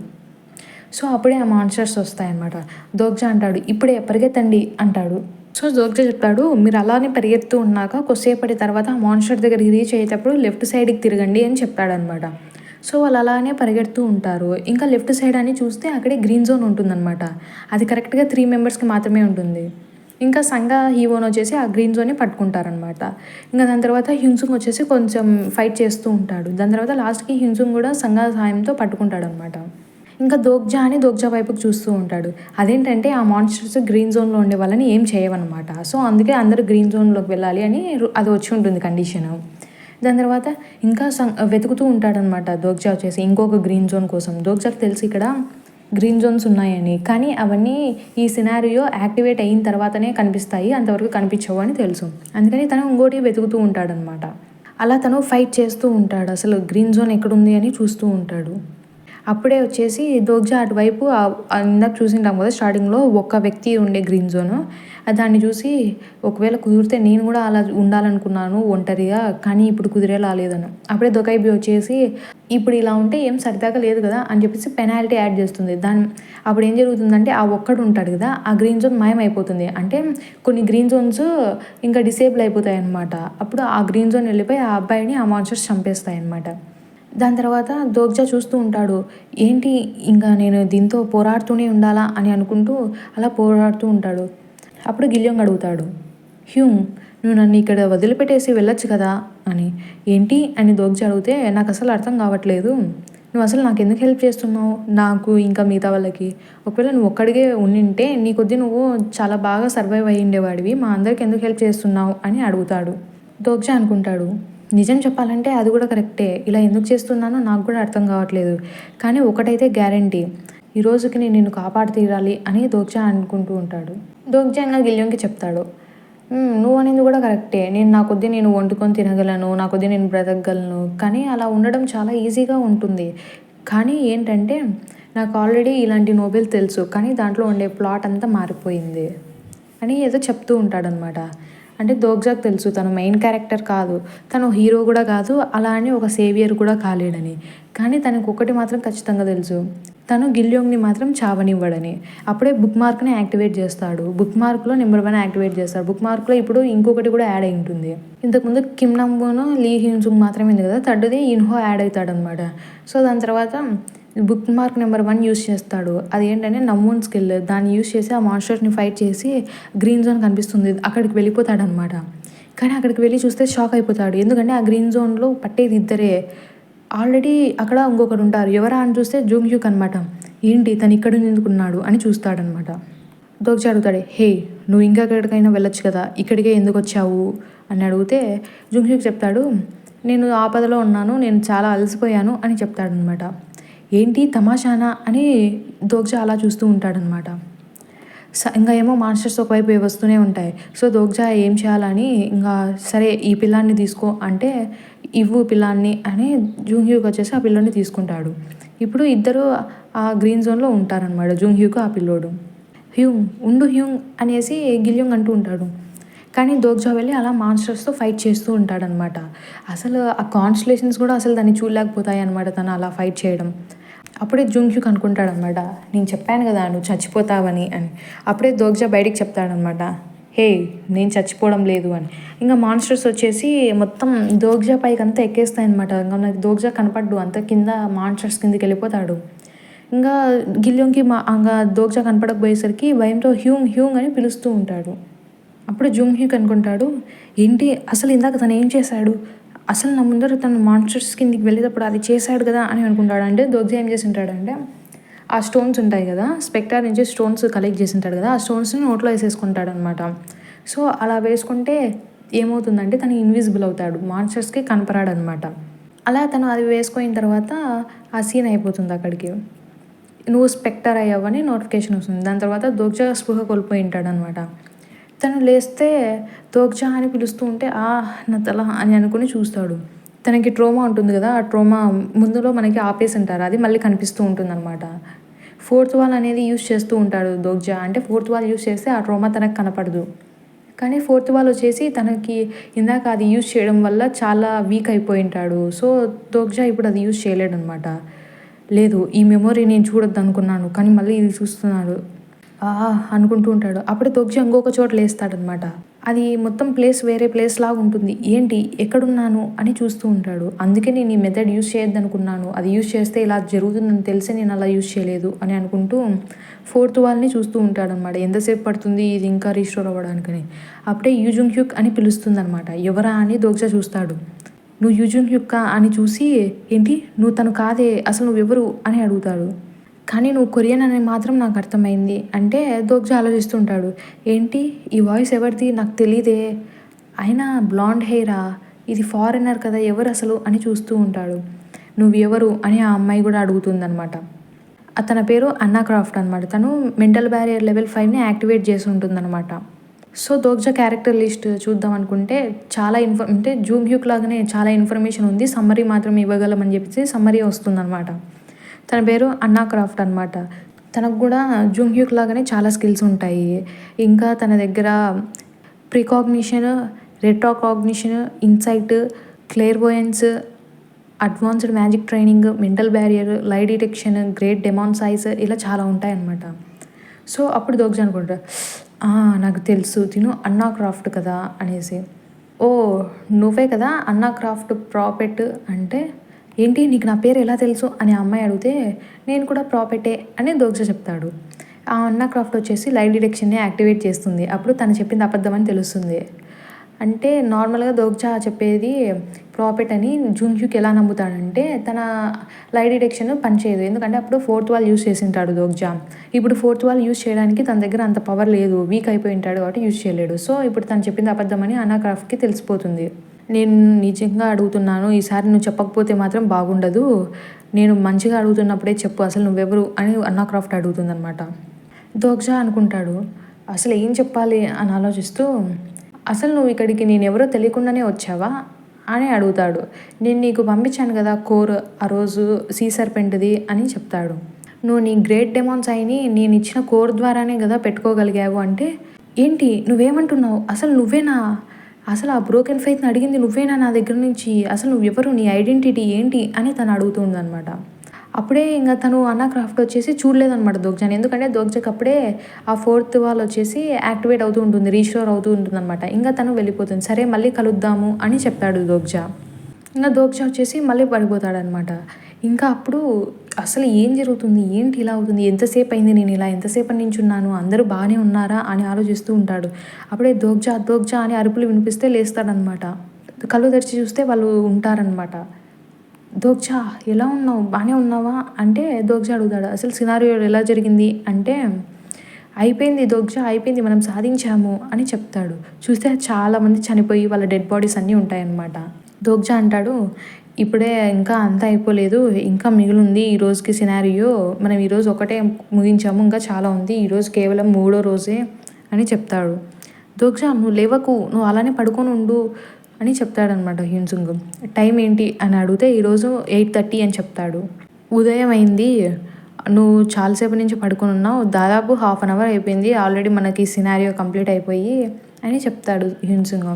A: సో అప్పుడే ఆ మాన్స్టర్స్ వస్తాయన్నమాట. దోగ్జా అంటాడు, ఇప్పుడే పరిగెత్తండి అంటాడు. సో దోగ్జా చెప్తాడు, మీరు అలానే పరిగెత్తు ఉన్నాక కొద్దిసేపటి తర్వాత ఆ మాన్స్టర్ దగ్గరికి రీచ్ అయ్యేటప్పుడు లెఫ్ట్ సైడ్కి తిరగండి అని చెప్తాడనమాట. సో వాళ్ళు అలానే పరిగెడుతూ ఉంటారు. ఇంకా లెఫ్ట్ సైడ్ అని చూస్తే అక్కడే గ్రీన్ జోన్ ఉంటుందన్నమాట. అది కరెక్ట్గా 3 మెంబర్స్కి మాత్రమే ఉంటుంది. ఇంకా సంగా హీవోన్ వచ్చేసి ఆ గ్రీన్ జోన్ని పట్టుకుంటారనమాట. ఇంకా దాని తర్వాత హ్యున్సుంగ్ వచ్చేసి కొంచెం ఫైట్ చేస్తూ ఉంటాడు. దాని తర్వాత లాస్ట్కి హ్యున్సుంగ్ కూడా సంగా సహాయంతో పట్టుకుంటాడనమాట. ఇంకా దోగ్జా వైపుకి చూస్తూ ఉంటాడు. అదేంటంటే ఆ మాన్స్టర్స్ గ్రీన్ జోన్లో ఉండే వాళ్ళని ఏం చేయవన్నమాట. సో అందుకే అందరూ గ్రీన్ జోన్లోకి వెళ్ళాలి అని అది వచ్చి ఉంటుంది కండిషన్. దాని తర్వాత ఇంకా వెతుకుతూ ఉంటాడనమాట దోగ్జా వచ్చేసి ఇంకొక గ్రీన్ జోన్ కోసం. దోగ్జాకి తెలిసి ఇక్కడ గ్రీన్ జోన్స్ ఉన్నాయని, కానీ అవన్నీ ఈ సినారియో యాక్టివేట్ అయిన తర్వాతనే కనిపిస్తాయి, అంతవరకు కనిపించవు అని తెలుసు. అందుకని తను ఇంకోటి వెతుకుతూ ఉంటాడనమాట. అలా తను ఫైట్ చేస్తూ ఉంటాడు, అసలు గ్రీన్ జోన్ ఎక్కడుంది అని చూస్తూ ఉంటాడు. అప్పుడే వచ్చేసి దోగ్జా అటువైపు ఇందాక చూసింటాం కదా స్టార్టింగ్లో ఒక్క వ్యక్తి ఉండే గ్రీన్ జోను, దాన్ని చూసి ఒకవేళ కుదిరితే నేను కూడా అలా ఉండాలనుకున్నాను ఒంటరిగా, కానీ ఇప్పుడు కుదిరేలా లేదని. అప్పుడే దొకైబి వచ్చేసి ఇప్పుడు ఇలా ఉంటే ఏం సరిదాకా లేదు కదా అని చెప్పేసి పెనాల్టీ యాడ్ చేస్తుంది. అప్పుడు ఏం జరుగుతుందంటే ఆ ఒక్కడు ఉంటాడు కదా ఆ గ్రీన్ జోన్ మాయమైపోతుంది. అంటే కొన్ని గ్రీన్ జోన్స్ ఇంకా డిసేబుల్ అయిపోతాయి అన్నమాట. అప్పుడు ఆ గ్రీన్ జోన్ వెళ్ళిపోయి ఆ అబ్బాయిని ఆ మాన్స్టర్స్ చంపేస్తాయి అన్నమాట. దాని తర్వాత దోగ్జా చూస్తూ ఉంటాడు, ఏంటి ఇంకా నేను దీంతో పోరాడుతూనే ఉండాలా అని అనుకుంటూ అలా పోరాడుతూ ఉంటాడు. అప్పుడు గిల్యోంగ్ అడుగుతాడు, హ్యూంగ్ నువ్వు నన్ను ఇక్కడ వదిలిపెట్టేసి వెళ్ళొచ్చు కదా అని. ఏంటి అని దోగ్జా అడిగితే నాకు అసలు అర్థం కావట్లేదు, నువ్వు అసలు నాకు ఎందుకు హెల్ప్ చేస్తున్నావు, నాకు ఇంకా మిగతా వాళ్ళకి. ఒకవేళ నువ్వు ఒక్కడిగే ఉండింటే నీ కొద్దీ నువ్వు చాలా బాగా సర్వైవ్ అయ్యి ఉండేవాడివి, మా అందరికి ఎందుకు హెల్ప్ చేస్తున్నావు అని అడుగుతాడు. దోగ్జా అనుకుంటాడు, నిజం చెప్పాలంటే అది కూడా కరెక్టే, ఇలా ఎందుకు చేస్తున్నానో నాకు కూడా అర్థం కావట్లేదు, కానీ ఒకటైతే గ్యారంటీ, ఈ రోజుకి నేను నిన్ను కాపాడు తీరాలి అని దోగ్జా అనుకుంటూ ఉంటాడు. దోగ్జా ఇంకా గిల్యోంగ్కి చెప్తాడు, నువ్వు అనేది కూడా కరెక్టే, నా కొద్దీ నేను వండుకొని తినగలను, నా కొద్దీ నేను బ్రతకగలను, కానీ అలా ఉండడం చాలా ఈజీగా ఉంటుంది. కానీ ఏంటంటే నాకు ఆల్రెడీ ఇలాంటి నోబెల్ తెలుసు, కానీ దాంట్లో ఉండే ప్లాట్ అంతా మారిపోయింది అని ఏదో చెప్తూ ఉంటాడనమాట. అంటే దోగ్జాకి తెలుసు తను మెయిన్ క్యారెక్టర్ కాదు, తను హీరో కూడా కాదు, అలా అని ఒక సేవియర్ కూడా కాలేడని. కానీ తనకు ఒకటి మాత్రం ఖచ్చితంగా తెలుసు, తను గిల్యోంగ్ని మాత్రం చావనివ్వడని. అప్పుడే బుక్ మార్క్ని యాక్టివేట్ చేస్తాడు. బుక్ మార్క్లో నెంబర్ 1 యాక్టివేట్ చేస్తాడు. బుక్ మార్క్లో ఇప్పుడు ఇంకొకటి కూడా యాడ్ అయి ఉంటుంది. ఇంతకుముందు కిమ్ నమ్బోను లీ హ్యూన్సుంగ్ మాత్రమే ఉంది కదా, థర్డ్ది ఇన్హో యాడ్ అవుతాడనమాట. సో దాని తర్వాత బుక్ మార్క్ నెంబర్ 1 యూస్ చేస్తాడు. అది ఏంటంటే నమ్మూన్ స్కిల్, దాన్ని యూస్ చేసి ఆ మాన్స్టర్స్ని ఫైట్ చేసి గ్రీన్ జోన్ కనిపిస్తుంది అక్కడికి వెళ్ళిపోతాడనమాట. కానీ అక్కడికి వెళ్ళి చూస్తే షాక్ అయిపోతాడు, ఎందుకంటే ఆ గ్రీన్ జోన్లో పట్టేది ఇద్దరే, ఆల్రెడీ అక్కడ ఇంకొకరు ఉంటారు, ఎవరా అని చూస్తే జూంగ్ హ్యూక్ అనమాట. ఏంటి తను ఇక్కడ ఎందుకున్నాడు అని చూస్తాడనమాట. దోగ్జా అడుగుతాడు, హే నువ్వు ఇంకా ఎక్కడికైనా వెళ్ళొచ్చు కదా, ఇక్కడికే ఎందుకు వచ్చావు అని అడిగితే జూంగ్ హ్యూక్ చెప్తాడు, నేను ఆపదలో ఉన్నాను, నేను చాలా అలసిపోయాను అని చెప్తాడనమాట. ఏంటి తమాషానా అని దోగ్జా అలా చూస్తూ ఉంటాడనమాట. ఇంకా ఏమో మాన్స్టర్స్ ఒకవైపు వస్తూనే ఉంటాయి. సో దోగ్జా ఏం చేయాలని ఇంకా సరే ఈ పిల్లాన్ని తీసుకో అంటే ఇవ్వు పిల్లాన్ని అని జూంగ్ హ్యూక్ వచ్చేసి ఆ పిల్లోని తీసుకుంటాడు. ఇప్పుడు ఇద్దరు ఆ గ్రీన్ జోన్లో ఉంటారనమాట, జూంగ్ హ్యూక్ ఆ పిల్లోడు. హ్యూంగ్ అనేసి గిల్యోంగ్ అంటూ ఉంటాడు. కానీ దోగ్జా వెళ్ళి అలా మాన్స్టర్స్తో ఫైట్ చేస్తూ ఉంటాడనమాట. అసలు ఆ కాన్స్టలేషన్స్ కూడా అసలు దాన్ని చూడలేకపోతాయి అనమాట తను అలా ఫైట్ చేయడం. అప్పుడే జూంగ్ హ్యూక్ అనుకుంటాడనమాట, నేను చెప్పాను కదా నువ్వు చచ్చిపోతావని అని. అప్పుడే దోగ్జా బయటికి చెప్తాడనమాట, హే నేను చచ్చిపోవడం లేదు అని. ఇంకా మాన్స్టర్స్ వచ్చేసి మొత్తం దోగ్జా పైకి అంతా ఎక్కేస్తాయన్నమాట. ఇంకా నాకు దోగ్జా కనపడ్డు, అంత కింద మాన్స్టర్స్ కిందకి వెళ్ళిపోతాడు. ఇంకా గిల్యోంగ్కి ఇంకా దోగ్జా కనపడకపోయేసరికి భయంతో హ్యూంగ్ అని పిలుస్తూ ఉంటాడు. అప్పుడు జూంగ్ హ్యూక్ అనుకుంటాడు, ఏంటి అసలు ఇందాక తను ఏం చేశాడు, అసలు నా ముందర తను మాన్స్టర్స్ కిందికి వెళ్ళేటప్పుడు అది చేశాడు కదా అని అనుకుంటాడు. అంటే దోగ్జా ఏం చేసి ఉంటాడంటే ఆ స్టోన్స్ ఉంటాయి కదా, స్పెక్టర్ నుంచి స్టోన్స్ కలెక్ట్ చేసి ఉంటాడు కదా, ఆ స్టోన్స్ని నోట్లో వేసేసుకుంటాడు అనమాట. సో అలా వేసుకుంటే ఏమవుతుందంటే తను ఇన్విజిబుల్ అవుతాడు, మాన్స్టర్స్కి కనపరాడనమాట. అలా తను అది వేసుకున్న తర్వాత ఆ సీన్ అయిపోతుంది అక్కడికి. నువ్వు స్పెక్టర్ అయ్యావని నోటిఫికేషన్ వస్తుంది. దాని తర్వాత దోగ్జా స్పృహ కోల్పోయి ఉంటాడనమాట. తను లేస్తే దోగ్జా అని పిలుస్తూ ఉంటే నా తల అని అనుకుని చూస్తాడు. తనకి ట్రోమా ఉంటుంది కదా, ఆ ట్రోమా ముందులో మనకి ఆపేసి ఉంటారు, అది మళ్ళీ కనిపిస్తూ ఉంటుందన్నమాట. ఫోర్త్ వాల్ అనేది యూస్ చేస్తూ ఉంటాడు దోగ్జా. అంటే ఫోర్త్ వాల్ యూస్ చేస్తే ఆ ట్రోమా తనకు కనపడదు. కానీ ఫోర్త్ వాల్ వచ్చేసి తనకి ఇందాక అది యూజ్ చేయడం వల్ల చాలా వీక్ అయిపోయి ఉంటాడు. సో దోగ్జా ఇప్పుడు అది యూజ్ చేయలేడనమాట. లేదు, ఈ మెమొరీ నేను చూడొద్దు అనుకున్నాను, కానీ మళ్ళీ ఇది చూస్తున్నాడు అనుకుంటూ ఉంటాడు. అప్పుడే దోగ్జా ఇంకొక చోట లేస్తాడనమాట. అది మొత్తం ప్లేస్ వేరే ప్లేస్ లాగా ఉంటుంది. ఏంటి, ఎక్కడున్నాను అని చూస్తూ ఉంటాడు. అందుకే నేను ఈ మెథడ్ యూజ్ చేయొద్దు అనుకున్నాను, అది యూజ్ చేస్తే ఇలా జరుగుతుందని తెలిసి నేను అలా యూజ్ చేయలేదు అని అనుకుంటూ ఫోర్త్ వాల్ని చూస్తూ ఉంటాడనమాట. ఎంతసేపు పడుతుంది ఇది ఇంకా రీస్టోర్ అవ్వడానికని. అప్పుడే యూజుంగ్ హ్యూక్ అని పిలుస్తుందనమాట. ఎవరా అని దోగ్జా చూస్తాడు. నువ్వు యూజుంగ్ హ్యూక్కా అని చూసి, ఏంటి నువ్వు తను కాదే, అసలు నువ్వెవరు అని అడుగుతాడు. కానీ నువ్వు కొరియన్ అని మాత్రం నాకు అర్థమైంది అంటే దోగ్జా ఆలోచిస్తుంటాడు. ఏంటి ఈ వాయిస్ ఎవరిది నాకు తెలీదే, అయినా బ్లాండ్ హెయిరా, ఇది ఫారినర్ కదా, ఎవరు అసలు అని చూస్తూ ఉంటాడు. నువ్వు ఎవరు అని ఆ అమ్మాయి కూడా అడుగుతుందనమాట. తన పేరు అన్నా క్రాఫ్ట్ అనమాట. తను మెంటల్ బ్యారియర్ లెవెల్ 5ని యాక్టివేట్ చేసి ఉంటుందన్నమాట. సో దోగ్జా క్యారెక్టర్ లిస్ట్ చూద్దాం అనుకుంటే చాలా అంటే జూంగ్ హ్యూక్ లాగానే చాలా ఇన్ఫర్మేషన్ ఉంది, సమ్మరీ మాత్రం ఇవ్వగలమని చెప్పేసి సమ్మరీ వస్తుందన్నమాట. తన పేరు అన్నా క్రాఫ్ట్ అనమాట. తనకు కూడా జూంగ్ హ్యూక్ లాగానే చాలా స్కిల్స్ ఉంటాయి. ఇంకా తన దగ్గర precognition, retrocognition, insight, clairvoyance, advanced magic training, mental barrier, lie detection, great demon size, ఇలా చాలా ఉంటాయన్నమాట. సో అప్పుడు దోగ్జా అనుకుంటా, నాకు తెలుసు తిను అన్నా క్రాఫ్ట్ కదా అనేసి. ఓ నువ్వే కదా అన్నా క్రాఫ్ట్ ప్రాపెట్ అంటే, ఏంటి నీకు నా పేరు ఎలా తెలుసు అని ఆ అమ్మాయి అడిగితే, నేను కూడా ప్రాపెటే అని దోగ్జా చెప్తాడు. ఆ అన్నా క్రాఫ్ట్ వచ్చేసి లై డిటెక్షన్ని యాక్టివేట్ చేస్తుంది. అప్పుడు తను చెప్పింది అబద్ధం అని తెలుస్తుంది. అంటే నార్మల్గా దోగ్జా చెప్పేది ప్రాఫిట్ అని జూంగ్ హ్యూక్ ఎలా నమ్ముతాడంటే, తన లై డిటెక్షన్ పనిచేయదు. ఎందుకంటే అప్పుడు ఫోర్త్ వాల్ యూస్ చేసి ఉంటాడు దోగ్జా. ఇప్పుడు ఫోర్త్ వాల్ యూస్ చేయడానికి తన దగ్గర అంత పవర్ లేదు, వీక్ అయిపోయి ఉంటాడు కాబట్టి యూస్ చేయలేడు. సో ఇప్పుడు తను చెప్పింది అబద్ధమని అన్నా క్రాఫ్ట్కి తెలిసిపోతుంది. నేను నిజంగా అడుగుతున్నాను, ఈసారి నువ్వు చెప్పకపోతే మాత్రం బాగుండదు, నేను మంచిగా అడుగుతున్నప్పుడే చెప్పు అసలు నువ్వెవరు అని అన్నా క్రాఫ్ట్ అడుగుతుందనమాట. దోగ్జా అనుకుంటాడు, అసలు ఏం చెప్పాలి అని ఆలోచిస్తూ, అసలు నువ్వు ఇక్కడికి నేనెవరో తెలియకుండానే వచ్చావా అని అడుగుతాడు. నేను నీకు పంపించాను కదా కోర్, ఆ రోజు సీ సర్పెంట్ది అని చెప్తాడు. నువ్వు నీ గ్రేట్ డెమాన్స్ అయిని నేను ఇచ్చిన కోర్ ద్వారానే కదా పెట్టుకోగలిగావు అంటే, ఏంటి నువ్వేమంటున్నావు, అసలు నువ్వేనా, అసలు ఆ బ్రోకెన్ ఫెయిత్ని అడిగింది నువ్వేనా నా దగ్గర నుంచి, అసలు నువ్వెవరు, నీ ఐడెంటిటీ ఏంటి అని తను అడుగుతుందనమాట. అప్పుడే ఇంకా తను అన్నా క్రాఫ్ట్ వచ్చేసి చూడలేదనమాట దోగ్జాని. ఎందుకంటే దోగ్జాకి అప్పుడే ఆ ఫోర్త్ వాల్ వచ్చేసి యాక్టివేట్ అవుతూ ఉంటుంది, రీస్టోర్ అవుతూ ఉంటుంది అనమాట. ఇంకా తను వెళ్ళిపోతుంది. సరే మళ్ళీ కలుద్దాము అని చెప్తాడు దోగ్జా. ఇంకా దోగ్జా వచ్చేసి మళ్ళీ పడిపోతాడనమాట. ఇంకా అప్పుడు అసలు ఏం జరుగుతుంది, ఏంటి ఇలా అవుతుంది, ఎంతసేపు అయింది నేను ఇలా ఎంతసేపటి నుంచి ఉన్నాను, అందరూ బాగానే ఉన్నారా అని ఆలోచిస్తూ ఉంటాడు. అప్పుడే దోగ్జా దోగ్జా అని అరుపులు వినిపిస్తే లేస్తాడనమాట. కళ్ళు తెరిచి చూస్తే వాళ్ళు ఉంటారనమాట. దోగ్జా ఎలా ఉన్నావు, బాగానే ఉన్నావా అంటే దోగ్జా అడుగుతాడు, అసలు సినారియో ఎలా జరిగింది అంటే, అయిపోయింది దోగ్జా అయిపోయింది, మనం సాధించాము అని చెప్తాడు. చూస్తే చాలామంది చనిపోయి వాళ్ళ డెడ్ బాడీస్ అన్నీ ఉంటాయన్నమాట. దోగ్జా అంటాడు, ఇప్పుడే ఇంకా అంతా అయిపోలేదు, ఇంకా మిగిలింది ఈ రోజుకి సినారియో, మనం ఈరోజు ఒకటే ముగించాము, ఇంకా చాలా ఉంది, ఈరోజు కేవలం 3వ రోజే అని చెప్తాడు. దోగ్జా నువ్వు లేవకు, నువ్వు అలానే పడుకొని ఉండు అని చెప్తాడనమాట హ్యూన్సుంగ్. టైం ఏంటి అని అడిగితే ఈరోజు 8:30 అని చెప్తాడు. ఉదయం అయింది, నువ్వు చాలాసేపు నుంచి పడుకొని ఉన్నావు, దాదాపు 1/2 అవర్ అయిపోయింది, ఆల్రెడీ మనకి సినారియో కంప్లీట్ అయిపోయి అని చెప్తాడు హ్యూన్సుంగ్.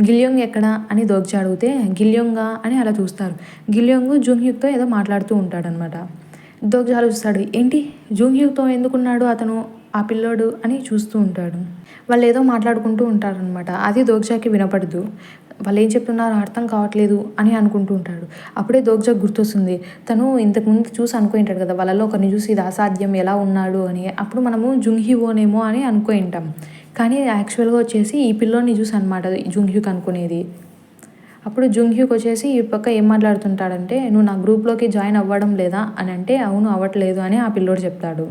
A: గిల్యోంగ్ ఎక్కడ అని దోగ్జా అడిగితే, గిల్యోంగా అని అలా చూస్తారు. గిల్యోంగ్ జూంగ్ హ్యూక్తో ఏదో మాట్లాడుతూ ఉంటాడనమాట. దోగ్జా ఆలోచిస్తాడు, ఏంటి జూంగ్ హ్యూక్తో ఎందుకున్నాడు అతను, ఆ పిల్లోడు అని చూస్తూ ఉంటాడు. వాళ్ళు ఏదో మాట్లాడుకుంటూ ఉంటారనమాట. అది దోగ్జాకి వినపడదు. వాళ్ళు ఏం చెప్తున్నారో అర్థం కావట్లేదు అని అనుకుంటూ ఉంటాడు. అప్పుడే దోగ్జాకి గుర్తొస్తుంది, తను ఇంతకుముందు చూసి అనుకుంటాడు కదా వాళ్ళలో ఒకరిని చూసి ఇది అసాధ్యం ఎలా ఉన్నాడు అని. అప్పుడు మనము జుంగ్ హ్యూనేమో అని అనుకుంటాం, కానీ యాక్చువల్గా వచ్చేసి ఈ పిల్లోని చూసి అనమాట జుంగ్ హ్యూక్ అనుకునేది. అప్పుడు జుంగ్ హ్యూక్ వచ్చేసి ఈ పక్క ఏం మాట్లాడుతుంటాడంటే, నువ్వు నా గ్రూప్లోకి జాయిన్ అవ్వడం లేదా అని అంటే, అవును అవ్వట్లేదు అని ఆ పిల్లోడు చెప్తాడు.